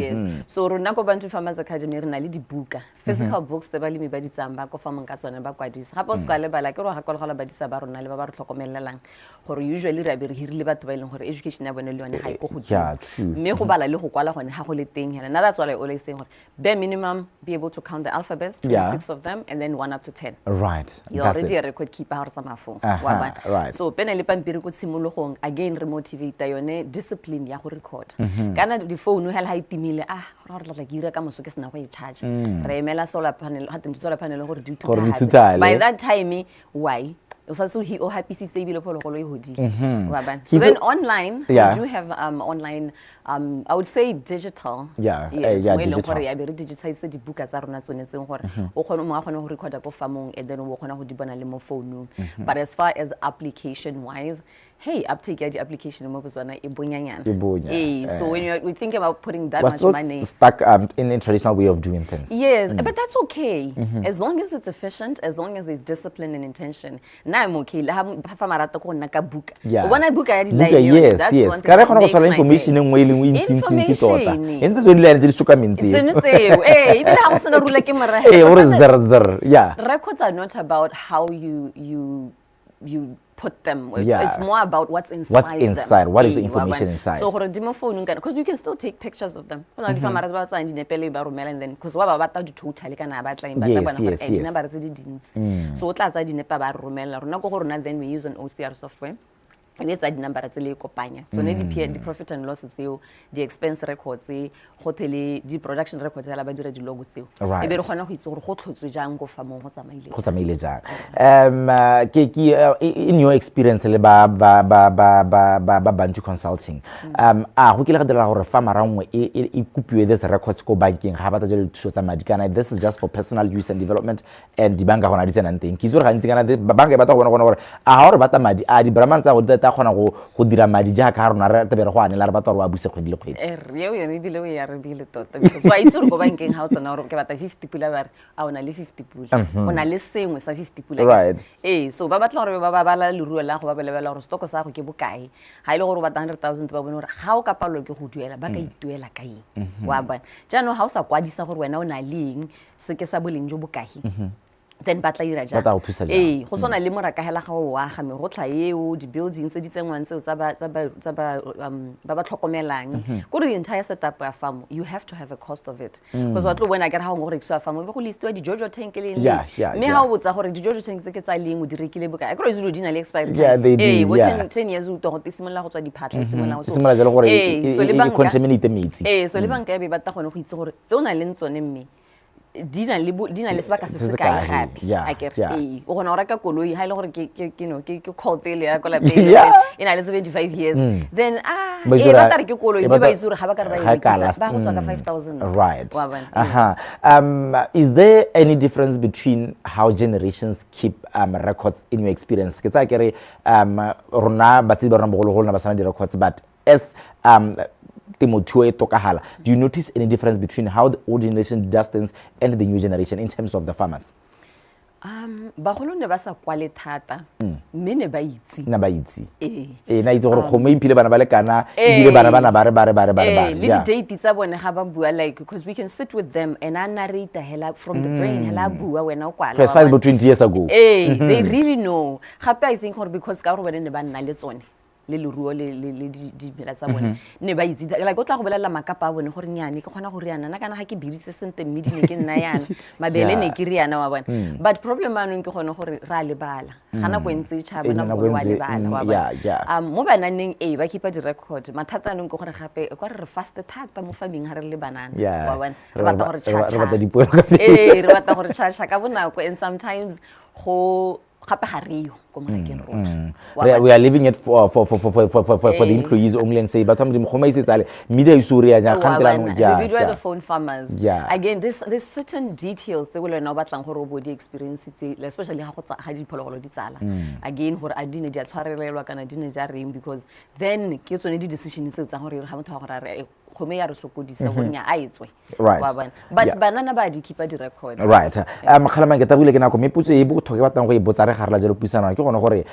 so rona go Bantu Farmers Academy re na le dibuka physical books tse ba lemi ba di tsamba go farming ka tsone ba kwadisa gape o se ka le bala ke ro ga kolgola ba disa ba rona le ba ba re tlhokomelelang gore usually re be re hirile batho ba ileng gore education ya bone le yone ga e go godimo me go bala le go kwala gone ha go le teng yana now that's what I always say bare minimum be able to count the alphabets 26 of them and then 1 up to 10 right you already a record keeper ha re samafo right so pene le pampiri go tshimologong again re motivate yone discipline ya go record kana di phone hela ha itimile ra re tla gira ka moso ke sena go e charge re emela solar panel ha teng solar panel gore di tuta by that time why So he hapisitse ebile phologolo e hodile. Wa bona. So then online, we do have online I would say digital. Yeah, digital. Ya be re digitize dibuka tsa rona tsonetseng gore o khona mo ga khona go recorda go famong and then o khona go di bona le mo phone. But as far as application wise, hey, uptake ya the application mo Botswana e bonyanyana. So when we think about putting that much money, stuck in the traditional way of doing things. Yes, but that's okay. As long as it's efficient, as long as there's discipline and intention. Na I'm okay. La fa marata go nna ka buka. O bona buka ya di line. Yes. Ka re khona go sola information ngwe le ngwe intsi tota. Entse zo di line di suka mentsi. Tseo. Ibile ha go sena rula ke mara. Or zer. Yeah. Records are not about how you put them. It's more about what's inside. What's inside? Them. What is the information inside? So because you can still take pictures of them. And then because what about the total So then we use an OCR software. And it's a number at the company. So the profit and loss the expense records, hotel, the production records, the logo. Right. In your experience, Bantu Consulting, who kila dira gore fa marangwe e kupiwe this records go banking ha bata jelo thuso tsa madi kana this is just for personal use and development and di banka gona di tsena nteng ke zore gantsi kana banka e bata go bona gore a ha re bata madi a di bramana tsa go ta gona go dira madi ja ka rona re tebere go ane la re bata gore wa buse kgwedi le kgwedi yo me bile o ya re bile tota because wa itse go banking ha o tsena gore ke bata 50 pula ba re a ona le 50 pula ona le sengwe sa 50 pula right so ba batla gore ba la leruo la go ba belebela gore stoko sa go ke bokae ha ile gore ba 100,000 ba bona gore ga o ka palo ke go duela ba ka ituela ka eng wa bona jano ha o sa kwadisa gore wena o na leng se ke sa boleng jo bokae then batla ira ja go sona le moraka hela ga o wa ga me go tlaeo di buildings tse di tsengwang tseo tsa ba tlhokomelang go the entire setup ya farm you have to have a cost of it because what when I get how go rekisa farm be go listwa di jojo tank le me ha o botsa gore di jojo tank tse ke tsa leng o di rekile boka I go re di na le expiry time 10 years o to simolla go tswa di phatla simolla so simolla jalo gore e contaminate metsi so le banka ya be batla gone go itse gore tse o na le ntsone mme dina le sebaka se se kae gape a ke re o gona go reka koloi ha ile gore ke call le ya kola pele ina le 75 years then ba tare ke koloi ba izure ga ba ka re ba go tswa ka 5,000 right is there any difference between how generations keep records in your experience ke tsa ke re rona ba tsi ba rona bogolo na ba sana di records but as do you notice any difference between how the old generation does things and the new generation in terms of the farmers? Bagolo ne ba sa kwale thata mme ne ba itse na itse gore kgomo impile bana ba le kana ebile bana ba re le date tsa bone ga ba bua like because we can sit with them and narrate hela from the brain hela bua wena o kwala first about 20 years ago they really know gape I think because ka gore ne ba nna le tsone le leruo le di bela tsa bone ne ba itse like go tla go belela makapa a bone gore nyane ke khona go riana na kana ga ke biritse sente mmidi ne ke nna yana mabele ne ke riana wa bone but problem ano ke gone gore ra lebala gana go ntse tshaba na go wa lebala wa bone mo bananeng ba keep di record mathata ano ke gore gape go re fast thata mo farming ha re le banana wa bone re batla gore chacha re batla gore chacha ka bonako and sometimes go we are leaving it for the employees only and say but media the phone farmers again there's certain details they will know about body experience especially how di phologolo di tsala again gore a dine di a tshwarelelwa kana dine ja reng because then ke tsone di decisions tsa gore ha motho ga gore khome ya re sokodisa go nya a etswe but banana ba di keep di record right makhalama ke tabule ke nako meputso e bo thoke batlang go e botsa re garela jalo puisana ke gone gore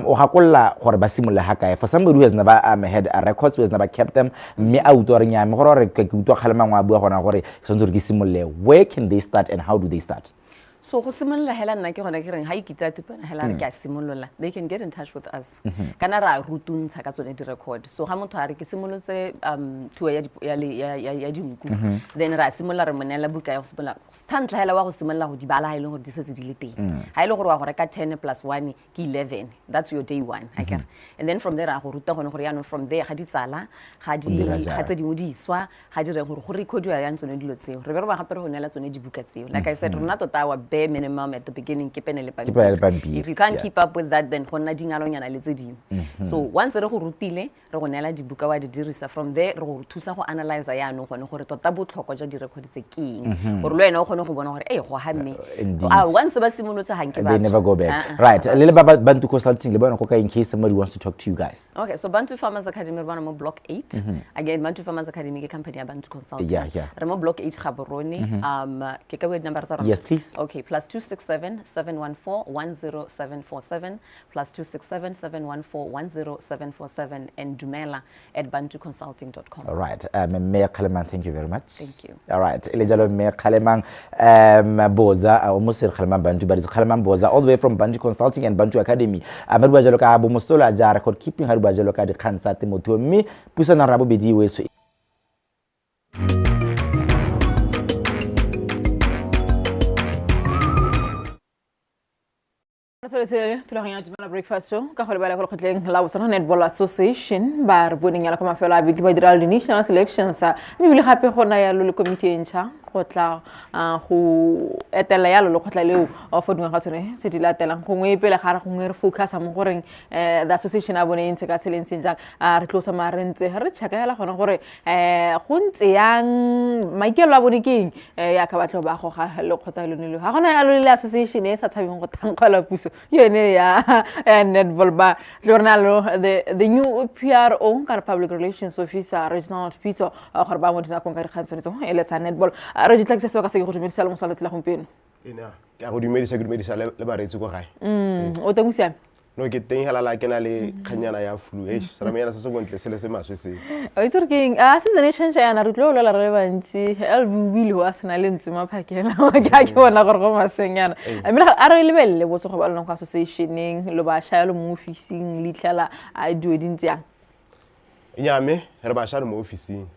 o gakolla gore ba simolle ha kae for somebody who has never had a records who has never kept them me a utwa re nya me gore ke utwa khalama ngwa bua gona gore sonzo re ke simolle where can they start and how do they start so go simolla hela nna ke gona ke reng ha ikitla tipana hela re ke a simolola they can get in touch with us kana ra rutuntsha ka tsone di record so ga motho a re ke simolotse tuo ya dinku then ra simolla re monela buka ya go simolla stand hela wa go simolla go di bala ha ile gore di se di le teng ha ile gore wa go reka 10 + 1 ke 11 that's your day 1 I can and then from there ra go ruta gone gore ya no from there ga di tsala ga tse dingwe di iswa ga di re gore go recordiwa ya ntsone dilo tseo re be re ba gape re go nela tsone di buka tseo like I said rona tota bare minimum at the beginning ke pene le pampiri. if you can't Yeah. keep up with that then gonna dingalonyana le tse dingwe so once re go rutile re go nela dibuka wa di dirisa from there re go thusa go analyze yaanong gone gore tota botlhokwa jwa di-record tse keng gore le wena o kgone go bona gore go hamme once ba simolotse hanke they never go back. Right. Lele ba Bantu Consulting le bona ko ka in case somebody wants to talk to you guys. Okay, so Bantu Farmers Academy re bona mo block 8. Again, Bantu Farmers Academy ke company ya Bantu Consulting. Yeah. Re mo block 8 Gaborone. Ke ka wet number tsa rona. Yes, please. Okay, +267 714 10747 +267 714 10747 and Dumela @bantuconsulting.com. All right. Mayor Kaleman, thank you very much. Thank you. All right. Elejalo Mayor Kaleman Boza, almost Kaleman Bantu, but it's Kaleman Boza, all the way from Bantu Consulting and Bantu Academy. Amerwa jaloka abo mosolo aja record keeping harwa jaloka de khansa te motho mme pusa na rabo bedi we so Tlholeng Dumela breakfast show ka go lebala go tlholeng la Botswana Netball Association ba re boneng ya la ka mafelo a bidi ba dira le national selections mme bile gape go na ya lo le committee ntšha go tla go etela ya lo le khotla leo of dinga ga tsone se di latelang gongwe pele ga re gongwe re focus mo goreng the association a bone ntse ka selentseng jang re tlosa marentse re cheka ya la gona gore go ntse yang maikelo a bone keng ya ka batlo ba go ga le khotla le nelo ga gona ya lo le association e sa tshabeng go thankgela puso yone ya netball ba journal the new PRO ka public relations officer Reginald Piso gore ba mo dina konka dikgantshonetso e letsa netball re ditla se ka se go dumedisa le mosala tsela gompieno ena ka go dumedisa le baretsi go gae o teng siame no ke teng halala ke na le khanyana ya flu serameng yana se se bontle se le se maswe se o itse ke season e change yana re tlo lola re bantsi LBB wa sena le ntsima phakela ga ke bona gore go masenyana mme a re lebelle bo se go ba lona go associationeng lo ba sha lo mo officing le tlala a duedintsiang nyame re ba sha mo officing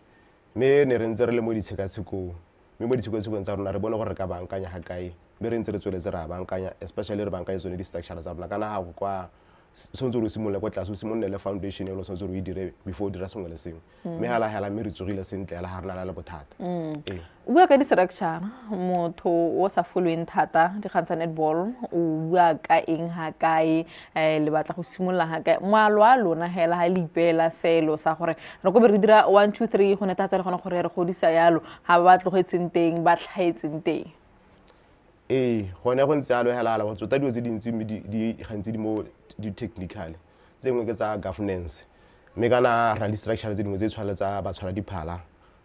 me ne re ntse re le mo ditshekatshekong me mo ditshekatshekong tsa rona re bona gore re ka bankanya ga kae me re ntse re tsweletse ra bankanya especially re bankanya tsone di-structure tsa rona kana ha go kwa sontse re simolle kwa tlase o simonne le foundation e lo sontse re dire before dira sengwe le sengwe me hala me re tsogile sentle la ha rena le bothata o bua ka di-structure motho o sa foloweng thata dikgantsa netball o bua ka eng ha kae le batla go simolla ha kae moalo a lona hela ha le ipela selo sa gore re go be re dira 1 2 3 go netatsa le gona gore re godisa yalo ha ba tlogetseng teng ba tlhaetseng teng gone go ntse a lo helala go tsota dio tse dintsi di gantsi di mo di technical tse ngwe ke tsa governance me kana ra di structure tse dingwe tse tshwaletsa ba tshwara diphala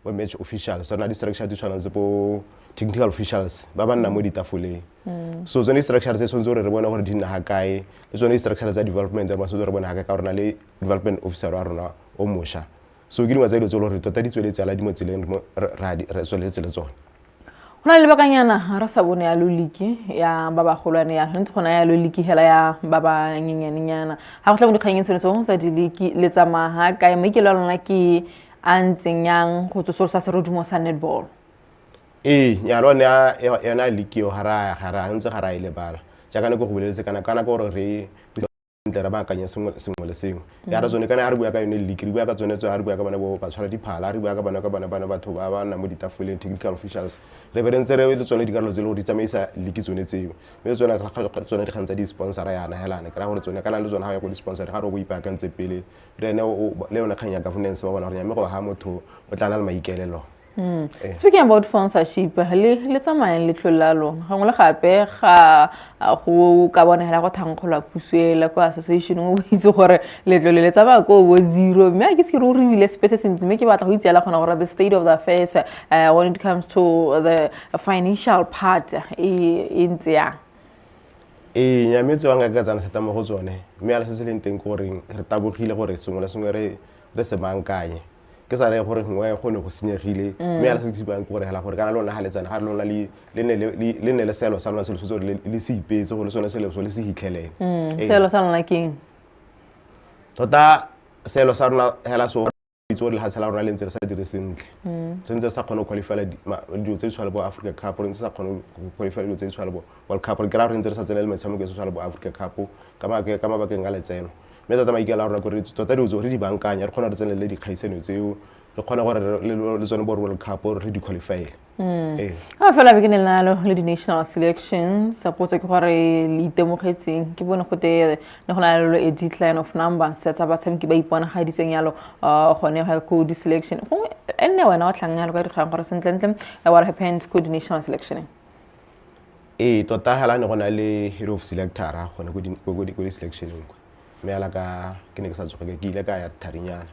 bo match officials sona di structure di tshwanetse bo technical officials ba ba nna mo ditafoleng so tsone structure tse tshwanetse re bona gore di nna ha kae le tsone structure tsa development re tshwanetse re bona ha kae ka rona le development officer wa rona o mosha so ke dingwe tsa dilo tse le re tota di tsweletse ala di mo tseleng re tsweletse le tsone Hona le bakanyana re sa bone ya loliki ya baba golwane ya ntse gona ya loliki hela ya baba nyenyanenyana ha go tla mo dikganyeng tsone tso sa diliki le tsamaha ka maikelo lona ke a ntsenyang go tsosolosa serodumo sa netball ya lona yona liki yo hara ntse gara ile bala jaaka ne go go boleletse kana go re ntle ra ba kanya sengwe le sengwe ya ra tsone kana re bua ka yone liki re bua ka tsone re bua ka bana bo ba tshwara diphala re bua ka bana batho ba ba nna mo ditafoleng technical officials re be ntse re le tsone dikarolo tse le go di tsamaisa liki tsone tseo me tsone tsone di gantsa di sponsor yana helane ka gore tsone kana le tsone ha ya go di sponsor ga re go ipakantse pele re ne le yona khanya governance ba bona gore nyame go ha motho o tla na le maikelelo Speaking about sponsorship, le tsamayang le tlolalo gangwe le gape ga go ka bona hela go thankgolwa pusuela ko association o itse gore le tlolele tsa ba ko bo zero mme ke se re rile space sentse mme ke batla go itse ala gona gore the state of the affairs when it comes to the financial part in there nya metse wa nga ka tsana thata mo go tsone mme ala se se leng teng gore re tabogile gore sengwe le sengwe re se bankanye ke sa re gore ngwe go ne go senyegile mme ala se tsibang gore hela gore kana lona ha le tsana ga lona le ne le selo sa lona se le sotso le se ipetse go le sone se le so le se hitlheleng selo sa lona keng tota selo sa lona hela so itso le ha sela rona le ntse re sa dire sentle re ntse sa kgona go qualify dio tse tshwala bo Africa Cup re ntse sa kgona go qualify dio tse tshwala bo World Cup re kra re ntse re sa tsena le metshameko tse tshwala bo Africa Cup ka mabakeng a letseno mme tota maikela rona gore tota dio tso re di bankanya re kgona re tsena le di kgaiseno tseo re kgona gore le tsone bo World Cup re di qualify. Ha fela be ke ne nalo le di national selections support ke gore le itemogetseng ke bone gote ne go na le a decline of numbers tsa batshameki ba ipona ga ditseng yalo gone ga go di selection go enne wena wa tlhang yalo ka dikgang gore sentle what happened to the national selection tota hala ne gona le hero of selector gone go di selection go me ala ka ke ne ke sa tsoga ke ile ka ya tharinyana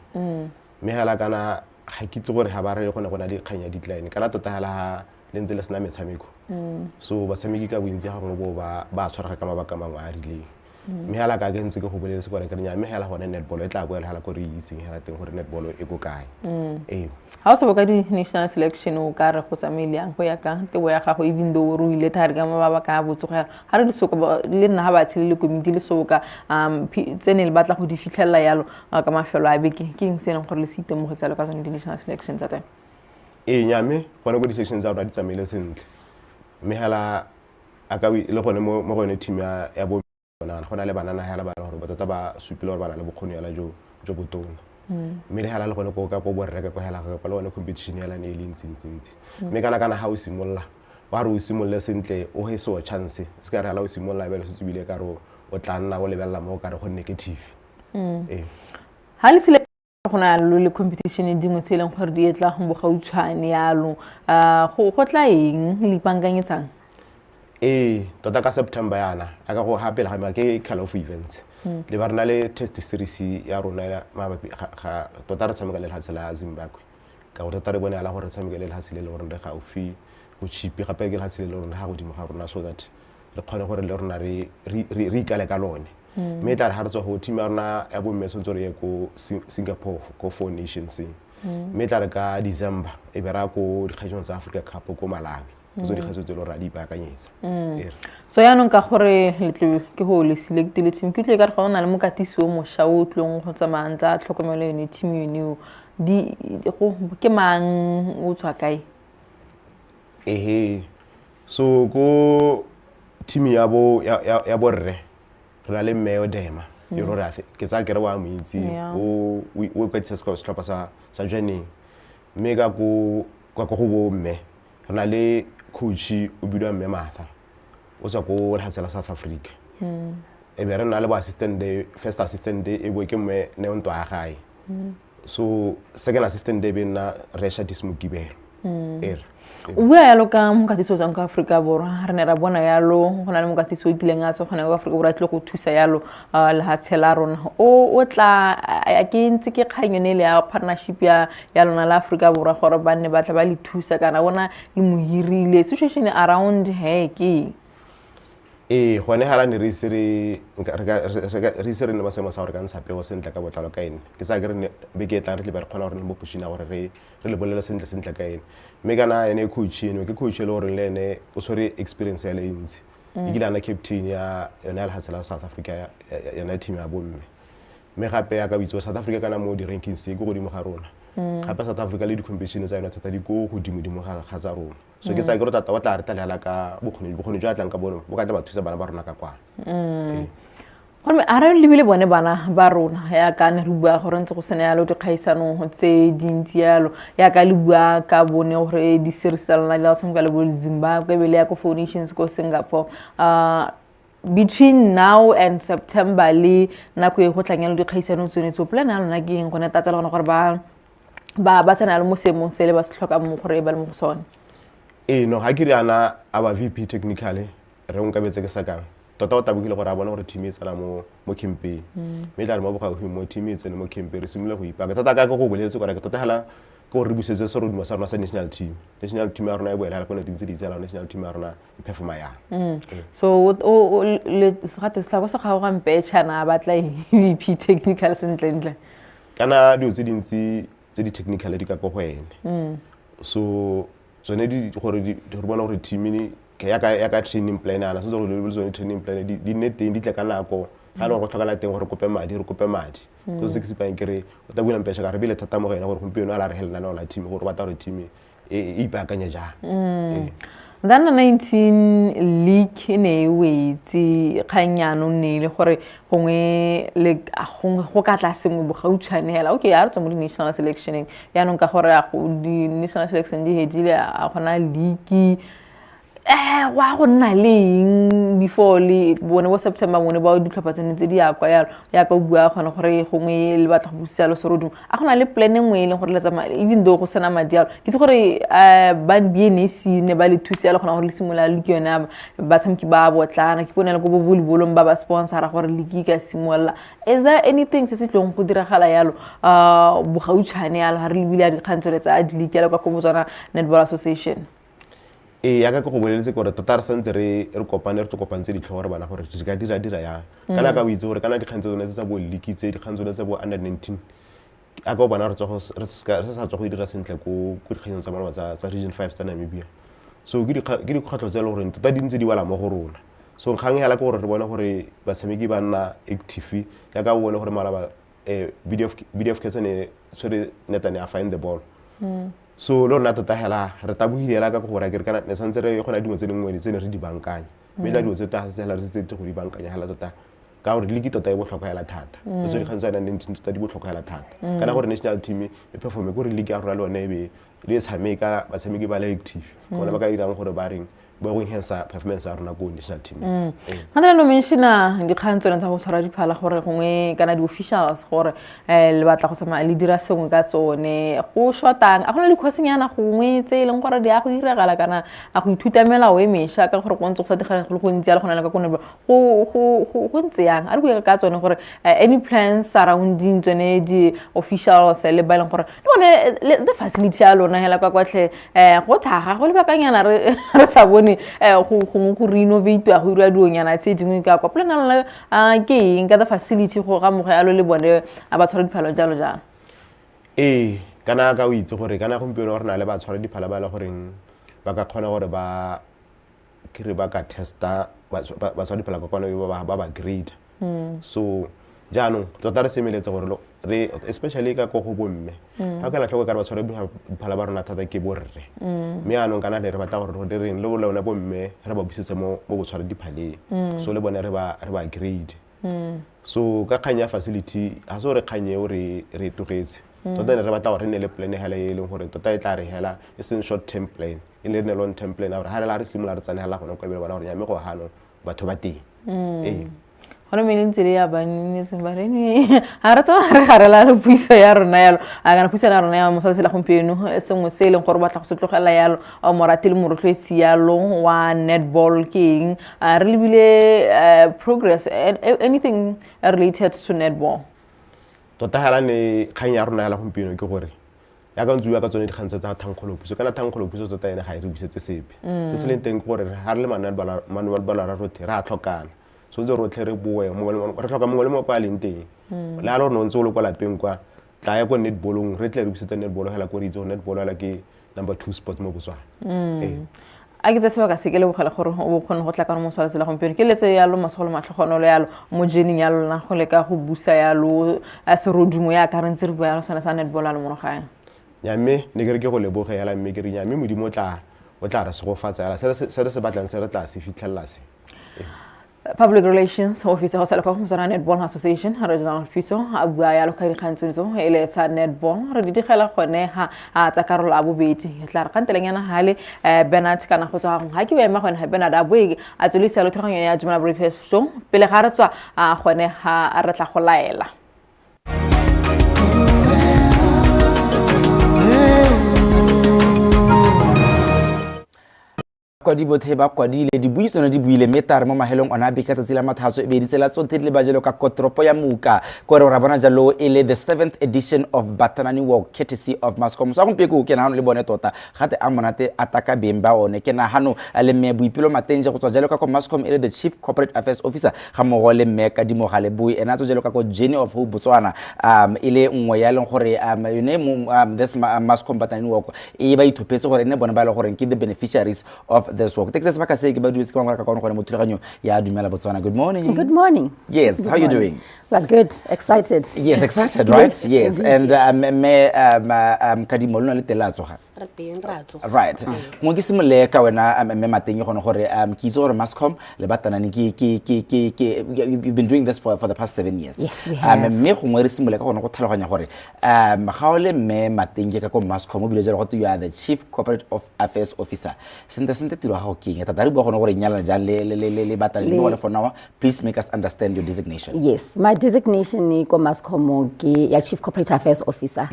me hala kana ga ke itse gore ga ba re gone gona le kganya decline kana tota hala le ntse le sena metshameko so batshameki ka bontsi ga go ba tshwara ka mabaka mangwe a rileng me hala ka ke ntse ke go boleletse gore ke nya me hala gone netball e tla go hala go re itseng hala teng gore netball e go kae ha o se boka di national selection o ka re go tsamile yang go ya ka tebo ya gago even though o ruile thari ka mabaka a botsogela ha re di soka le nna ha ba tshile le committee le soka tsene le batla go di fitlhela yalo ka mafelo a beke ke eng se leng gore le se itemogetse ka tsone di national selections tsa teng nyame gone go di sections tsa rona di tsamaile sentle me hala aka le gone mo gone team ya bo gona le banana hala ba gore ba tota ba supile gore bana le bokgoni yala jo botona me le hala le gone go ka go bereka go hala ga le gone competition yala ne ile ntsintsintsi me kana ha o simolla wa re o simolle sentle o he so chance se ka re hala o simolla bele se tsibile ka ro o tla nna go lebella mo ka re go negative ha le sele gona le competition dingwe se leng gore di etla go bogautshwane yalo go tla eng le ipanganyetsang tota ka September yana aka go hape le ga ke call of events le ba rena le test series ya rona mabapi ga tota re tshameka le hatsela ya Zimbabwe ka go tota re bone ala gore tshameka le hatsela le gore re ga ofi go chipi gape ke hatsela le rona ga go dimo ga rona so that re kgone gore le rona re ikale ka lone me tla re ha re tswa go team ya rona ya bo mmeso ntse re ye ko Singapore ko 4 nations me tla re ka December e bera ko dikgaisong tsa Africa Cup ko Malawi so di kgaitso tse lo ra di baakanyetsa so ya nong ka gore letle ke go le select le team ke tle ka re go na le mokatisi o mosha o tlong go tsamantla tlhokomelo ene team yone di go ke mang o tswa kae so go team ya bo rre re na le Mmeo Dema yo re ke tsa kere wa moitsi o ka tsa se tlhopha sa journey me ka go bo mme re na le coach o bidwa Mme Martha o sa go hatsela South Africa e be re na le ba assistant day first assistant day e bo ke mme ne o ntwa gae so second assistant day be na Resha Dismukibelo o bua yalo ka mokatiso tsang ka Africa borwa re ne ra bona yalo go na le mokatiso o dileng a tsogana ka Africa borwa tle go thusa yalo le hatshela rona o tla a ke ntse ke kganyone le ya partnership ya lona la Africa borwa gore ba ne batla ba le thusa kana bona le mohirile situation around he ke gone hala ne re sere ne ba sema sa gore ka ntsha pego sentle ka botlalo ka ene ke sa ke re be ke tla re le ba re khona gore le mo pushina gore re le bolela sentle ka ene me kana ene coach eno ke coach le gore le ene o sore experience ya le ntsi e gila na captain ya yona le hatsela South Africa ya team ya bomme me gape ya ka bitso South Africa kana mo di rankings se go godimo ga rona gape South Africa le di competition tsa yona thata di go godimo ga tsa rona so ke sa ke re tata wa tla re tla ka bokgoni jwa tlang ka bono bo ka tla ba thusa bana ba rona ka kwa gore a re lebile bone bana ba rona ya ka ne re bua gore ntse go sena yalo di kgaisano tse dintsi yalo ya ka le bua ka bone gore di series tsa lona le tshameka le bo Zimbabwe be le ya ko 4 nations ko Singapore between now and September le nako e go tlanyelo di kgaisano tsone tso plan ya lona ke eng go neta tsa lona gore ba tsena le mo semong se le ba se tlhoka mo gore ba le mo sone no ha ke re ana aba VP technically re nka betse ke sakang tota o tabogile gore a bona gore team e tsena mo campaign me tla re mo boga go mo team e tsena mo campaign re simole go ipaka tota ka go boletse gore ke tota hala go re busetse se rodimo sa rona sa national team ya rona e boela hala go ne dintse di tsela national team ya rona e performa ya so o le segate se tla go se ga go mpetshana ba tla VP technical sentle kana dio tse dintsi tse di technical di ka go gwene so ne di gore di bona gore team ni ya ka training plan ana so go le zone training plan di neteng di tla ka nako ga le go tlhoka la teng gore kope madi go se ke sipa nkere o ta bula mpesha ka re bile thata mo gena gore gompieno ala re helena la team gore ba ta re team e ipaakanya ja Then 19 leak in a way ti kanyano ne le gore gongwe le go ka tla sengwe bo ga utshwanela okay ya re tswa mo national selectioneng ya nong ka gore a go di national selection di hedile a gona leak wa go nna leng before le bone bo September bone ba di tlhopha tsene tse di ya kwa ya ka bua gona gore gongwe le batla go busa lo serodung a gona le plan engwe e leng gore le tsama even though go sena madialo ke tse gore ba BNC ne ba le thusi ya le gona gore le simola le ke yona ba tshamki ba botlana ke bona le go bo volleyball ba ba sponsora gore le ka simola is there anything se se tlong go diragala yalo bo gautshane yalo ha re le bile a dikgantso tsa di leak ya le kwa go Botswana Netball Association ya ka go boleletse gore tota re santse re kopane re kopantse ditlhogo re bana gore di ka dira ya kana ka o itse gore kana dikgantso tsone tsa bo leakitse dikgantso tsa bo under 19 a go bana re sa tswa go dira sentle ko dikganyong tsa malwa tsa region 5 tsa Namibia so ke dikgotlo tsa le gore tota di ntse di wala mo go rona so nkgang hela ke gore re bona gore batshameki ba nna active ka ka bona gore malaba BDF ketsene tsore netane a find the ball so lo rena tota hela re tabuhile ka go gore ke kana ne santse re gona dingwe tse dingwe tse ne re di bankanya mme la dingwe tse ta se hela re tse go di bankanya hela tota ka gore le ke tota e botlhokwa hela thata so di kgantsana ne tota di botlhokwa hela thata kana gore national team e performe gore league ya rona lone e be le tshameka batshameki ba le active bona ba ka dirang gore ba reng ba go enhance performance ya rona go national team hana no mentiona dikgantso tsa go tshwara diphala gore gongwe kana di officials gore le batla go sama le dira sengwe ka tsone go shotang a gona le khosinyana gongwe tse e leng gore di a go diragala kana a go ithuta melao e mesha ka gore go ntse go sa digala go ntse ya le gona le ka kone go ntse yang a re go ka tsone gore any plans surrounding tsone di officials le ba leng gore le bone the facility ya lona hela kwa kwatle go thaga go le bakanyana re sa bone go renovate go ira dionyana tse dingwe ka kwa plan ke eng ka the facility go ga mogo ya lo le bone a ba tshwara diphalo jalo jalo kana ka o itse gore kana gompieno re na le ba tshwara diphala ba le goreng ba ka kgona gore ba kire ba ka testa ba tshwara diphala ka kwana ba grade so jaanong tota re semeletse gore re especially ka go bomme ha ka la tlhoka ka ba tshwara diphala ba rona thata ke borre mme anong kana re batla gore re reng le bona bomme re ba busetse mo tshwara diphaleng so le bona re ba grade so ka khanya facility ha so re khanye o re togetse tota re batla gore ne le plan hela e leng gore tota e tla re hela e seng short term plan e le ne long term plan ha re la re simula re tsane hela gona go be bona gore ya me go hano batho ba teng Hona mentsele ya banne se barene ha re tswa re garela le puisa ya rona yalo a kana puisa ya rona ya mosala sela gompieno sengwe se leng gore batla go setlogela yalo a moratile morotlo e sialo wa netball king re lebile progress anything related to netball tota hela ne khanya rona ya la gompieno ke gore ya ka ntsuwa ka tsone dikgantse tsa thankgolopuso kana thankgolopuso tota ene ga e re busetse sepe se se leng teng gore ha re le manual bala rote ra tlhokana so ntse rotlhe re boe re tlhoka mongwe le mongwe kwa leng teng le ha le gore ntse o le kwa lapeng kwa tla ya ko netballong re tle re busetse netball hela ko re itse netball hela ke number 2 sport mo Botswana a ke tseba ka se ke le bogela gore o bokgone go tla ka mo swala sela gompieno ke letse yalo masogolo matlhogonolo yalo mo jening yalo na go le ka go busa yalo a se rodumo ya ka rentse re bua yalo sana sa netball yalo mo gae ya mme ne ke go leboga yala mme ke re nya mme modimo o tla re segofatsa yala se re se batlang se re tla se fitlhella se Public Relations Officer ho Selako Botswana Netball Association Regional Piso a bua ya lokha dikgantso ele sa netball re di digela gone ha a tsa karolo a bobedi e tla re kantelengana hale Bernard kana go tswa ha ke ema gone ha Bernard a boe a tsolisa lo tlhoganyo ya Dumela Breakfast Show pele ga re tswa a gone ha a re tla go laela kwa di bothe ba kwadile di buisano di buile metare mo mahelong ona beka tsatsila mathatso e be di tsela tsonthe le bajelo ka kotropo ya muka gore ra bona jalo ele the 7th edition of Batanani Walk courtesy of Mascom so go peko ke na le bone tota gate a monate ataka bemba one ke na hano le me buipelo matenje go tswa jalo ka ko Mascom ele the chief corporate affairs officer ga mo le me ka di mogale bui ena tso jalo ka ko Journey of Hope Botswana ile nngwe ya leng gore yone this Mascom Batanani Walk e ba ithopetse gore ne bone ba le gore ke the beneficiaries of this walk. Texas Bakase, good morning. Good morning. Yes, how are you doing? We're good, excited. Yes, excited, right? Yes. Indeed, And me kadimo le tela tsoga. Right. Mo ke simole ka wena me mateng go gore ke itse gore Mascom le batanani you've been doing this for the past 7 years. Yes, we have. Me go mo re simole ka gona go tlhaloganya gore ga o le me mateng ke ka go Mascom o bile jalo go you are the Chief Corporate Affairs Officer. Sente tiro ga go keng eta dari bo gona gore nyala jang le batanani le for now. Please make us understand your designation. Yes, my designation ni ko Mascom ke ya Chief Corporate Affairs Officer.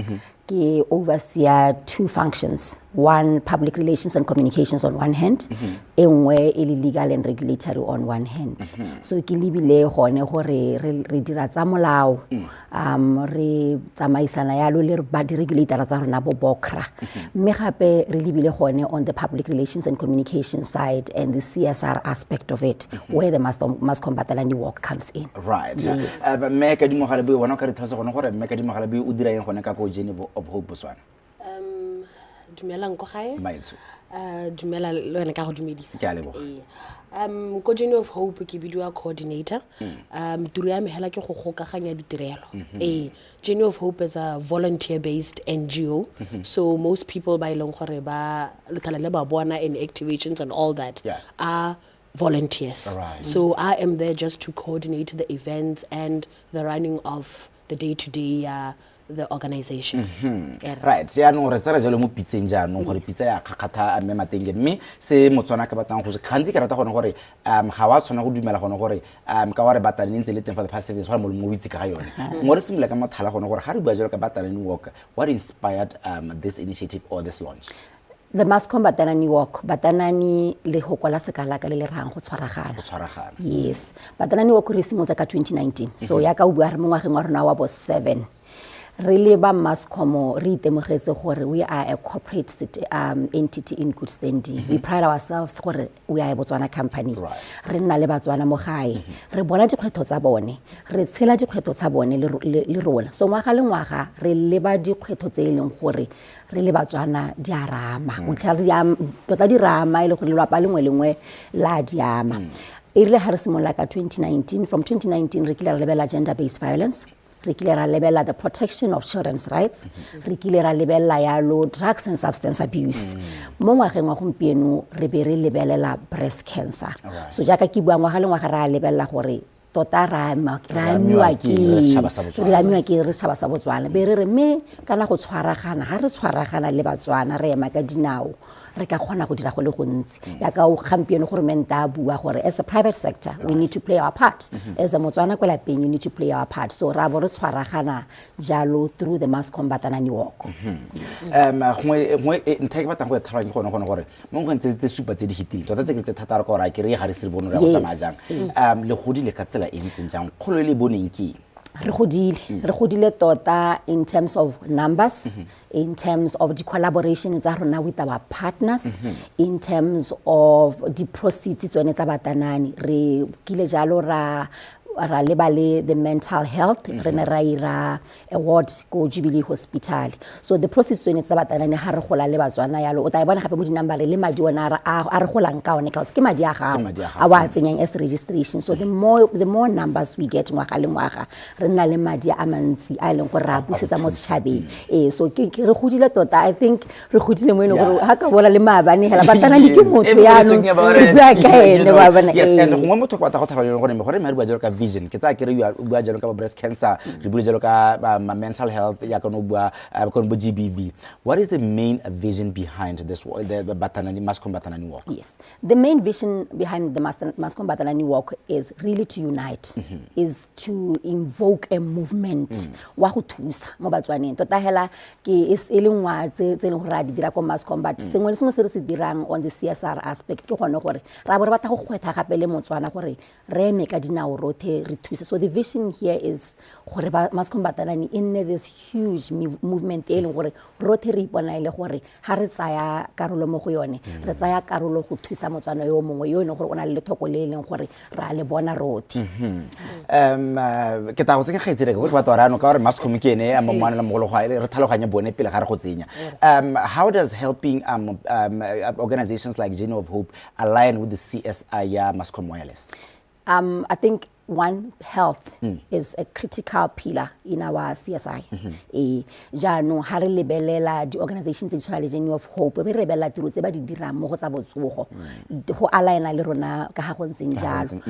Ke oversee 2 functions. One, public relations and communications on one hand, engwe legal and regulatory on one hand. So ke libile gone gore re dira tsa molao, re tsamaisana yalo le ba di regulator tsa rona bo bokra. Mme gape re libile gone on the public relations and communication side and the CSR aspect of it, where the Mascom Batalani work comes in. Right. Yes. Me ka di mogala be wona ka re tlhasa gone gore me ka di mogala be o dira eng gone ka go Geneva of Hope Botswana. Dumelang ko gae. Maitso. Dumela le wena ka go dumedisa. Ke a leboga. Ko Geneva of Hope ke bidiwa coordinator. Tiro ya me hela ke go gokaganya ditirelo. Geneva of Hope is a volunteer based NGO. So most people ba ileng gore ba lekala le ba bona in activations and all that are volunteers. Right. So I am there just to coordinate the events and the running of the day-to-day the organization. Right. Se ya no re tsara jalo mo pitseng jaanong gore pitsa ya khakgatha me matenge mme se Motswana ka batang go se khantsi ka rata gone gore ga wa tshwana go dumela gone gore ka wa re bataneng ntse le teng for the past 7 years mo witse ka yone mo re simula ka mathala gone gore ga re bua jalo ka bataneng walk, what inspired this initiative or this launch? The Mascom Batanani walk, Batanani le hokola sekala ka le rang go tshwaragana. Yes. Batanani walk re simotsa ka 2019. So ya ka o bua re mo ngwageng wa rona wa bo 7. Really ba Mascom re itemogetse gore we are a corporate entity in good standing. We pride ourselves gore we are a Botswana company. Re nna le Batswana mo gae. Re bona dikgwetho tsa bone. Re tshela dikgwetho tsa bone le rona. So ngwaga le ngwaga re leba dikgwetho tse ileng gore re le Batswana di a rama. O tla tota di rama ile gore lelapa lengwe la diama. Ile ha re simola ka 2019. From 2019 re kile re lebela gender based violence. Re kile ra lebella the protection of children's rights. Re kile ra lebella yalo drugs and substance abuse. Mo ngwageng wa gompieno re be re lebelela breast cancer. So jaka ke bua ngwaga le ngwaga ra lebella gore tota ra miwa ke re tshaba sa Botswana be re me kana go tshwaragana ha re tshwaragana le Batswana re ema ka dinao re ka khona go dira go le gontsi ya ka o gampieno gore menta bua gore as a private sector we need to play our part as a Motswana kwa lapeng you need to play our part so ra bo re tshwaragana jalo through the Mascom Batanani walk. Nthe ke batang go tlhaloganya gone gore mo go ntse tse supa tse di hitile tota tse ke tse thataro ka gore ke re ga re se bono re go tsamaya jang le godile ka tsela e ntseng jang kgolo le boneng ke re godile tota in terms of numbers, in terms of the collaboration tsa rona with our partners, in terms of the proceeds tsone tsa Batanani re kile jalo ra lebale the mental health rena ra ira award go Jubilee Hospital. So the process tsone tsa Batanani ha re gola le Batswana yalo o ta bona gape mo di number le madi ona a re golang ka one ka ke madi a gago a wa tsenyang as registration. So the more numbers we get ngwaga le ngwaga re nna le madi a mantsi a leng go ra busetsa mo setšhabeng so ke re godile tota I think re godile mo ene gore ha ka bona le maabane hela Batanani ke motho ya no bua ka ene wa bona yes and go mo motho kwa ta go tlhaloganya gore me gore me re bua jalo ka vision ke tsa ke re bua jalo ka breast cancer re bua jalo ka mental health ya ka no bua ka no GBV. What is the main vision behind this the Batanani Mascom Batanani walk? Yes, the main vision behind the Mascom Batanani walk is really to unite, is to invoke a movement wa go thusa mo Batswaneng tota hela ke is elengwa tse le go ra di dira ko Mascom but sengwe le sengwe se re se dirang on the CSR aspect ke gone gore ra bo re batla go gwetha gape le Motswana gore re me ka dinao rothe re thusa. So the vision here is gore Mascom Batanani in this huge movement e leng gore rothe re ipona ile gore ha re tsaya karolo mo go yone re tsaya karolo go thusa Motswana yo mongwe yo ne gore ona le thoko le leng gore ra le bona rothe. Ke ta go tsenya gaetsere go batho rano ka gore Mascom ke ene a mmana la mogolo ga re tlhaloganya bone pele ga re go tsenya. How does helping organizations like Geneva of Hope align with the CSI Mascom Wireless? I think one, health is a critical pillar in our CSI. Jaanong ha re lebelela di organizations tse di tshwana le Journey of Hope be re lebelela tiro tse ba di dirang mo go tsa botsogo go aligna le rona ka ga go ntseng jalo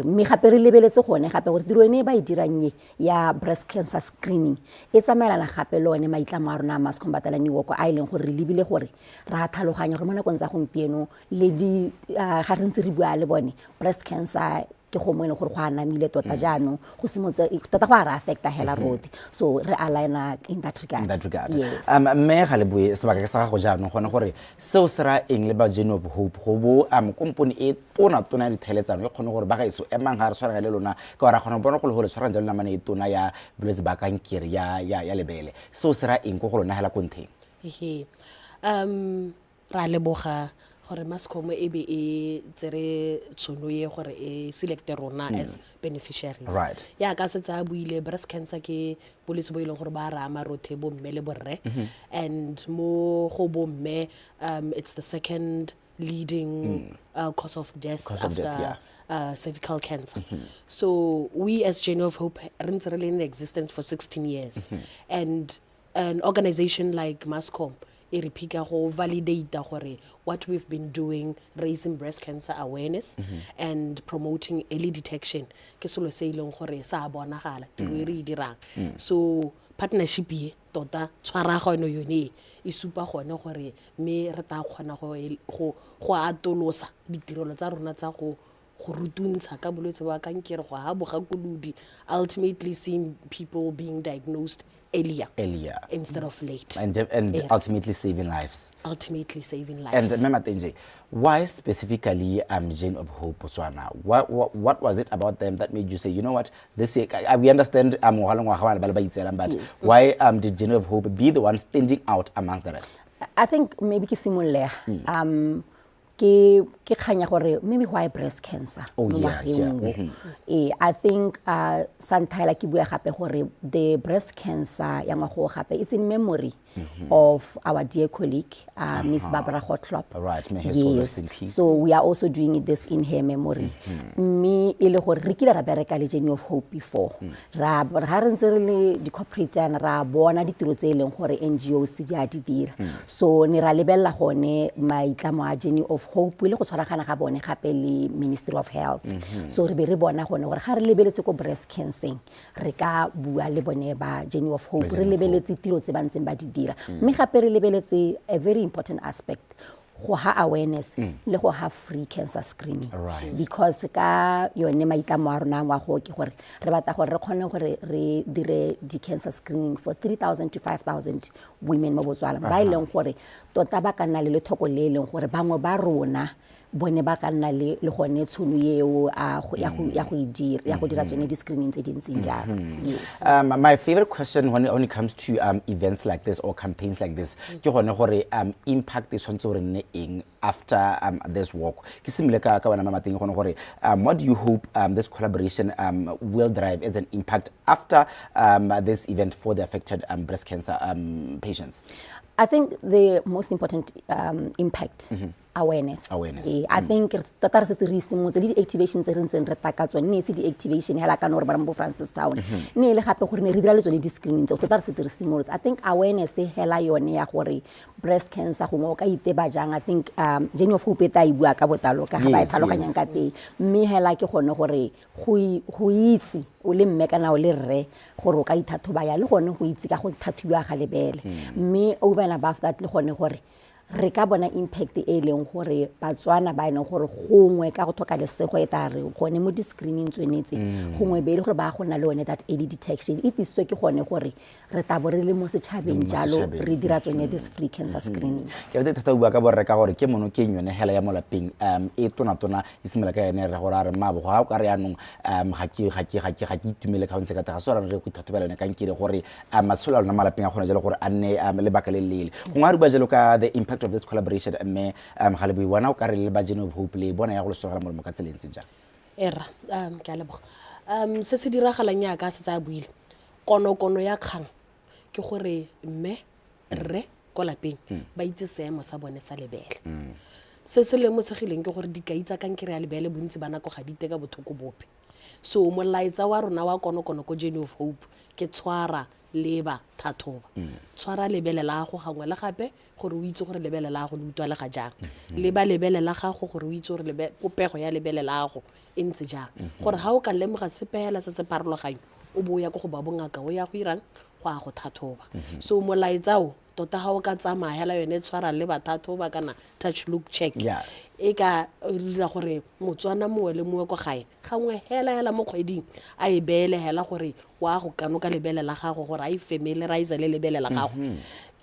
mme gape re lebeletse gone gape gore tiro ene ba e dirang ya breast cancer screening e tsamaelana gape le one maitlamo a rona mas combatalani woko a ileng gore re lebile gore ra tlhaloganya gore mo nakong tsa gompieno le di ga re ntse re bua le bone breast cancer ke go mo ene gore go anamile tota jaanong go simotse tota go ara affecta hela road so re aligna in that regard yes mme ga le bue sebaka sa go jaanong gone gore seo se ra eng le ba Journey of Hope go bo komponi e tona di theletsano e kgone gore ba ga iso emang ga re tshwara le lona ka ora gona bona go le tshwara jalo namane e tona ya bolwetse ba kankere ya lebele seo se ra eng go lona hela konteng ra leboga gore Mascom e be e tsere tsono ye gore e selecte rona as beneficiaries ya ka setsa buile breast cancer ke bolwetse bo ileng gore ba rama rothe bo mme le borre and mo go bo mme it's the second leading cause of death after cervical cancer. So we as Journey of Hope are in existence for 16 years and an organization like Mascom iripika go validate gore what we've been doing raising breast cancer awareness and promoting early detection ke selo se ileng gore sa bonagala tiro e re dirang so partnership ye tota tshwarago no yone e supa gone gore me re ta kgona go atolosa ditirelo tsa rona tsa go rutuntsha ka bolwetse ba kankere go ha bogakoludi ultimately seeing people being diagnosed earlier instead of late and ultimately saving lives and Mama Tenje, why specifically Journey of Hope Botswana? What was it about them that made you say, you know what, this we understand but why did Journey of Hope be the one standing out amongst the rest? I think maybe ke simolea ke khanya gore maybe why breast cancer I think santaila ke bua gape gore the breast cancer ya ngwago gape it's in memory of our dear colleague Miss Barbara Gottlob yes so we are also doing this in her memory me ile gore re kile ra bereka le Journey of Hope before ra re ntse re le di corporate and ra bona ditiro tse ileng gore NGOs di a di dira so ne ra lebella gone maitlamo a Journey of Hope ile go tshwaragana ga bone gape le Ministry of Health so re be re bona gone gore ga re lebeletse ko breast cancer re ka bua le bone ba Journey of Hope re lebeletse tiro tse ba ntseng ba di dira mme gape re lebeletse a very important aspect go ha awareness le go ha free cancer screening because ka yone maitlamo a rona ngwa go ke gore re batla gore re kgone gore re dire di cancer screening for 3,000 to 5,000 women mo Botswana ba ileng gore tota ba ka nna le thoko le leng gore bangwe ba rona bone ba ka nna le gone tshono yeo ya go dira tsone di screening tse dintseng jalo yes my favorite question when it comes to events like this or campaigns like this ke gone gore impact is tshwantse gore nne eng after this walk ke simile ka bana mama teng gone gore what do you hope this collaboration will drive as an impact after this event for the affected breast cancer patients? I think the most important impact awareness. I think tota re se re simotse le di activations re ntseng re taka tsone ne se di activation hela ka no re ba mo Francis Town ne le gape gore ne re dira le tsone di screening tse tota re se re simotse I think awareness e hela yone ya gore breast cancer go mo ka iteba jang I think Journey of Hope ta ibua ka botalo ka ga ba tlhaloganyang ka teng mme hela ke gone gore go itse o le mme kana o le rre gore o ka ithathoba ya le gone go itse ka go thathiwa ga lebele mme over and above that le gone gore re ka bona impact e leng gore Batswana ba ene gore gongwe ka go thoka lesego e tare gone mo di screening tswenetse gongwe be le gore ba gona le one that early detection it is so ke gone gore re tabo re le mo setšhabeng jalo re dira tsone this free cancer screening ke re thata bua ka borre ka gore ke mono ke nyone hela ya molapeng e tona e simela ka ene re gore a re mabo ga o ka re yanong ga ke itumele ka ntse ka taga so re go thathobela ne ka nkire gore matshola lona malapeng a gona jalo gore a nne le baka le lele go ngwa re bua jalo ka the impact of this collaboration mme ga le bua o ka re le ba Journey of Hope le bona ya go le sogela mo ka tseleng senja era ke a leboga se se diragalang ya ka se tsa buile kono ya kgang ke gore mme rre ko lapeng ba itse seemo sa bone sa lebele se le mo segileng ke gore di ka itsa kankere ya lebele bontsi bana go ga diteka bothoko bope so molaetsa wa rona wa konokono ko Journey of Hope ke tshwara leba thathoba tshwara lebele la gago gangwe le gape gore o itse gore lebele la gago le utlwa le ga jang leba lebele la gago gore o itse gore popego ya lebele la gago e ntse jang gore ga o ka lemoga sepela se se pharologanyo o bo ya go ba bongaka o ya go irang go a go thathoba so molaetsa o tota ga o ka tsamaya hela yone tshwara le bathathoba kana touch look check e ka dira gore Motswana mongwe le mongwe go gae gangwe hela mo kgweding a e beele hela gore wa go kanoka lebele la gago gore a e familiarize le lebele la gago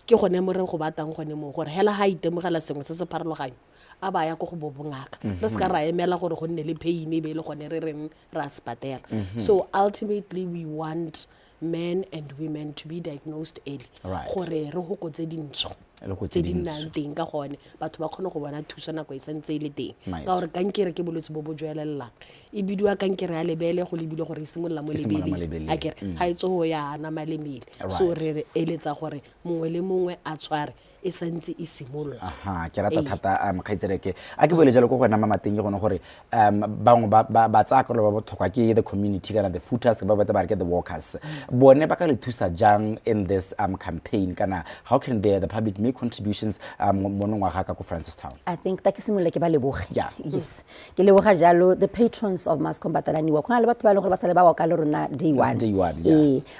ke gone mo re go batang gone mo gore hela ha itemogela sengwe se se pharologanyo a ba ya go bo bongaka re ska ra emela gore go nne le pain e be le gone re reng ra spatela so ultimately we want men and women to be diagnosed early gore re hokotse dintsho tse di nnang teng ka gone batho ba kgone go bona thuso nako e santse e le teng ka gore kankere ke bolwetse bo bo joelelang e bidiwa kankere ya lebele go lebile gore e simolola mo lebeleng a kere ga e tso ya ana malemele so re eletsa gore mongwe le mongwe a tshware e santse e simolola ke rata thata kgaitsereke a ke boele jalo go gona mamateng ke gone gore bangwe ba tsaya karolo ba botlhokwa ke the community kana the footers ba bata ba re ke the workers bone ba ka le thusa jang in this campaign kana how can the public make contributions monong wa ga ka ko Francistown? I think ta ke simolola ke ba leboga yes ke leboga jalo the patrons of Mascom Batalani wa kgona le batho ba le gore ba sale ba wa ka le rona day one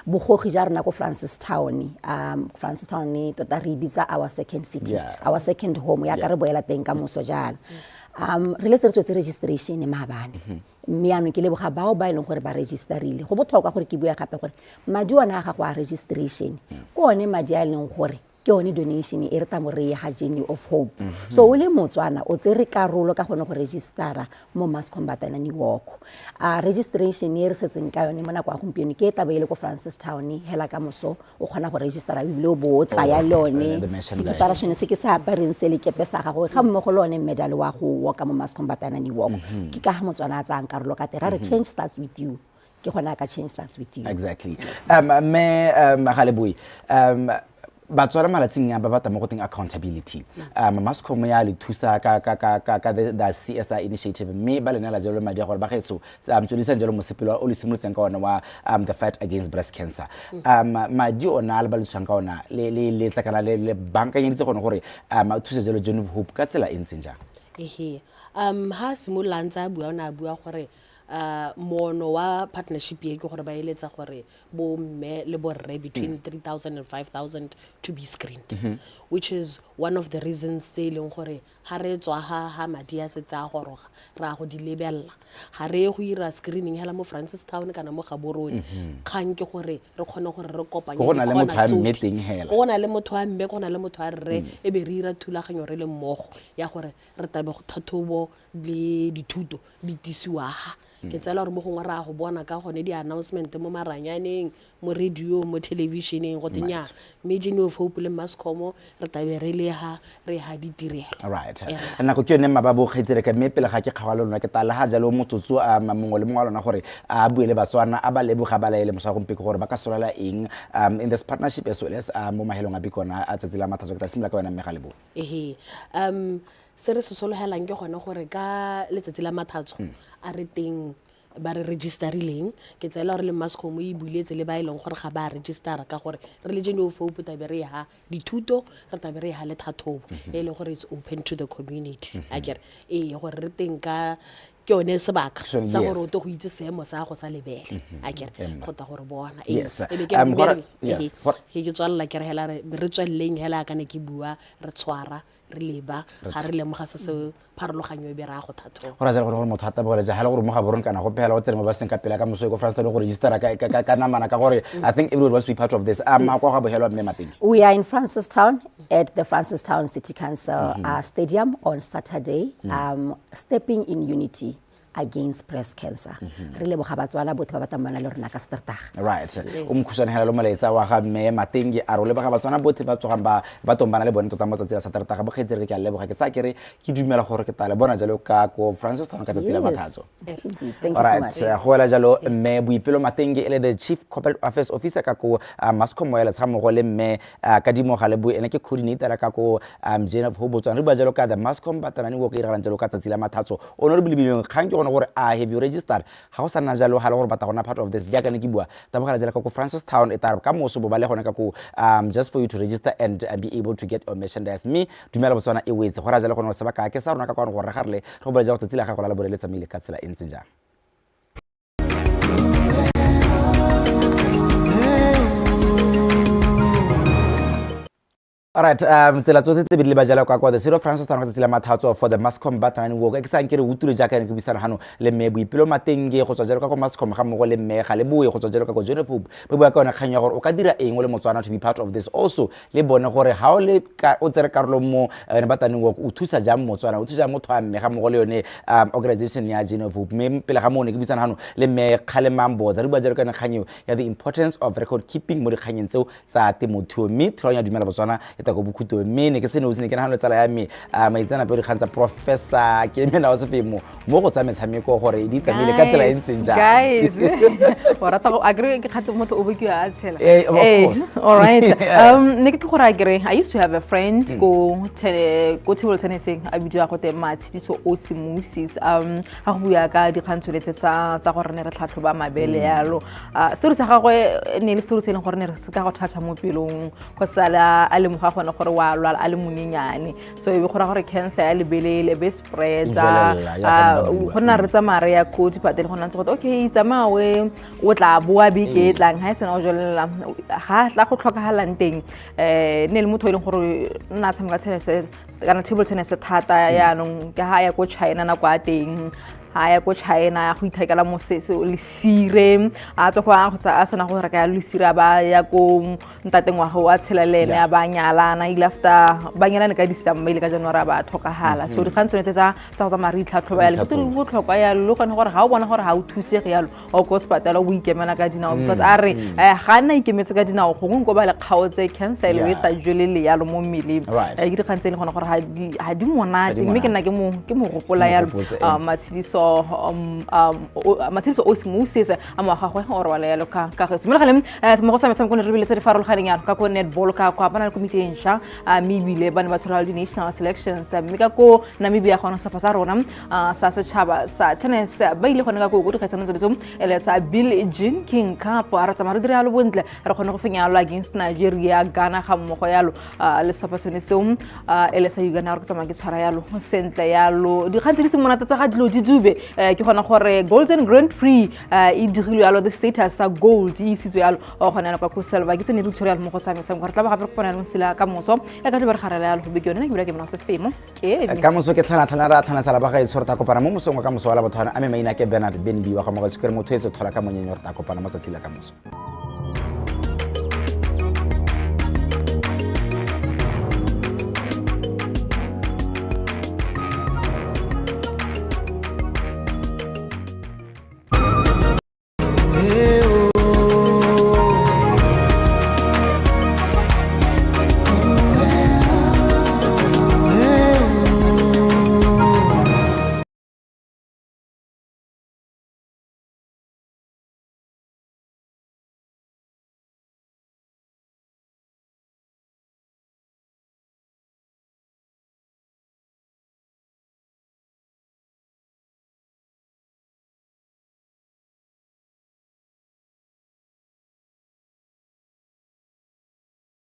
bogogi ja rona ko Francistown Francistown tota re bitsa our second city our second home ya ka re boela teng ka moso jana re le tse registration maabane mme ano ke leboga bao ba ileng gore ba registerile go botlhokwa gore ke bua gape gore madi ona ga go a registration ko one madi a leng gore ke one donation e re ta mo re ha Journey of Hope so o le Motswana o tsere karolo ka gone go registera mo Mascom Batalani walk registration e re setseng ka yone mo nako a gompieno ke ta beile ko Francistown hela ka moso o kgona go registera bibile o bo tsaya le one sekiparashone se ke sa apareng se le kepe sa gago ga mmogo le one medal wa go walk mo Mascom Batalani walk ke ka ha Motswana a tsang karolo ka tera re change starts with you ke gona ka change starts with you exactly me Magaleboy Batswana malatsing a ba bata mo go teng accountability Mascom ya le thusa ka the CSI initiative me ba lena la jalo madi gore ba getso tsholisa jalo mosepelo o le simolotseng ka ona wa the fight against breast cancer madi ona le ba le tsang ka ona le tsakana le banka nyeditse gone gore thusa jalo Journey of Hope ka tsela entseng jang ha simolantsa bua ona bua gore mono wa partnership ye ke gore ba eletsa gore bo mme le bo rre between 3,000 and 5,000 to be screened which is one of the reasons seleng gore ha re tswa ha madi a setsa goroga ra go di lebella ha re go ira screening hela mo Francistown kana mo Gaborone kgang ke gore re kgone gore re kopanye go na le motho a mme teng hela go na le motho a mme go na le motho a rre e be re ira thulaganyo re le mmogo ya gore re tabe go thathobo le dithuto di tisiwa ke tsela gore mo gongwe ra go bona ka gone di announcement mo maranyaneng mo radio mo televisioneng go tenya me Journey of Hope le Mascom re tabe re ha ditirelo right nna go ke yone mababo kgaitsere ka mme pele ga ke kgawala lona ke tala ha jalo motsotso mongwe le mongwe lona gore a buele Batswana a ba leboga ba laele mosa go mpeke gore ba ka solela eng in this partnership as well as mo mahelong a bikona a tsetsela mathatso ke tla simla ka wena Megalebo se re sosologelang ke gone gore ka letsatsi la mathatso a re teng ba re registerileng ke tsela gore le Mascom e buletse le ba ileng gore ga ba registera ka gore re le Journey of Hope tabe re ha dithuto re tabe re ha le thathobo e le gore it's open to the community a kere gore re teng ka ke one sebaka sa gore o to go itse seemo sa go sa lebele a kere go ta gore bona e be ke tswalla ke re hela re tswelleng hela kana ke bua re tshwara re leba ga re lemoga se se pharologanyo e be ra go thatho go ra jalo gore motho thata bole ja hala gore mo ga borong kana go phela go tsena mo ba seng ka pela ka moso go Francistown go registera ka namana ka gore I think everyone wants to be part of this go ga bohelwa mme mateng we are in Francistown at the Francistown City Council stadium on Saturday stepping in unity against breast cancer re le boga Batswana botho ba batamana le rona ka startaga right umkhusana hela lo malaetsa wa ga mme matengi a role ba ga Batswana botho ba tsogang ba tombana le bone tota mo tsatsela sa startaga bo khetsere ke a leboga ke sa kere ke dumela gore ke tala bona jalo ka ko Francistown ka tsatsela mathatso thank you so much go la jalo mme boipelo matengi ele the chief corporate affairs officer ka ko Mascom Moela sa mo go le mme ka dimo ga le bo ene ke coordinator ka ko Journey of Hope Botswana re ba jalo ka the Mascom Batalani wo ke iralang jalo ka tsatsela mathatso ono re bilibile kgang ke le gore have you registered ga go sa nna jalo ga le gore batla gona part of this jaaka ne ke bua tabogela jela ka ko Francistown e tare ka moso bo ba le gone ka ko just for you to register and be able to get your merchandise me Dumela Batswana e wetse go ra jela gone sebaka ke sa rona ka gore re garle go ba ja go tsela ga go la boreletsa mile ka tsela e ntse jang. Alright, sela tsotlhe tse bile ba jala kwa the City of Francistown ka tsela mathatso for the Mascom Batanani walk ke sa nkere utule jaaka ne ke bisana hano le mme boipelo mateng go tswa jalo ka ko Mascom ga mmogo le mme ga le boe go tswa jalo ka go Jennifer ba bua ka ona kganya gore o ka dira eng o le Motswana to be part of this also le bone gore ha o le o tsere karolo mo Batanani walk o thusa jang Motswana o thusa motho a mme ga mmogo le yone organization ya Jennifer mme pele ga mo ne ke bisana hano le mme Kgalemambo re bua jalo ka kganyo ya the importance of record keeping mo dikganyeng tseo tsa temothuo mme tlhonya Dumela Batswana go bukhuto mme ne ke sene o sene ke na hano tsala ya me maitsana pe re khantsa professor ke me na o se femo mo go tsa metshameko gore di tsamile ka tsela e ntseng ja guys wa rata go agree ke khato motho o bukwa a tshela of course all right ne ke go ra agree I used to have a friend go table tennis a bidua go te matsi so osmosis ha go bua ka di khantso le tsa gore ne re tlhatlhoba mabele yalo story sa gagwe ne le story se leng gore ne re se ka go thatha mo pelong go sala a le mo ga gona gore wa lwa a le monyenyane so e be gora gore cancer ya lebelele be spreader gona re tsa mare ya koti patele gona ntse go okay tsamawe o tla boa beke tlang ha sena o jolela ha tla go tlhokahalang teng ne le motho ile gore nna tshameka tennis kana table tennis thata ya nong ke ha ya go China na kwa teng haya go China go ithekela mosese o le sire a tso go a go sana go reka le sire ba ya go ntateng wa go a tshelelene ya banyalana ile after banyalana ka December ile ka January ba thokahala so di khantso tsa go mari tlhatlhoba ya le go tlhoka ya lo gone gore ha o bona gore ha o thusege yalo o go hospital o ikemela ka dinao because a re ga nna ikemetse ka dinao go ngo ba le kgaotse cancer le sa jolele yalo mo mmeleng ke di khantse le gone gore ha di monate mme ke nna ke mo gopola yalo matshidiso matshidiso osmosis a mo gagwe gore wala yalo ka ge semela galem mo go sa metsamo kone re bile se di farologaneng yana ka ko netball ka kwa bana le komite ensha mebile bana ba tshwara di national selections mme ka ko Namibia gona sa sa rona sa setšhaba sa tennis ba ile gona ka go di kgaitsana tse tso ele sa Bill Jean King Cup a ratsa mare dire yalo bontle re gona go fenya yalo against Nigeria Ghana ga mmogo yalo le sapasone se ele sa Uganda re tsama ke tshwara yalo sentle yalo di khantse di se monata tsa ga dilo di dube ke gona gore Golden Grand Prix e dirilwe yalo the status sa gold e sitswe yalo o gona ka go selva ke tsene re tshwere yalo mo go tsametsang gore tla ba gape go bona le sila ka moso e ka tlo re garela yalo go be ke yone ke bula ke mona se femo ke ka moso ke tlhana ra tlhana sala ba ga itshwara ta kopana mo mosong ka moso wala bothana a me maina ke Bernard Benbi wa ga mo go sekere motho e se thola ka monyenyo re ta kopana mo tsatsila ka moso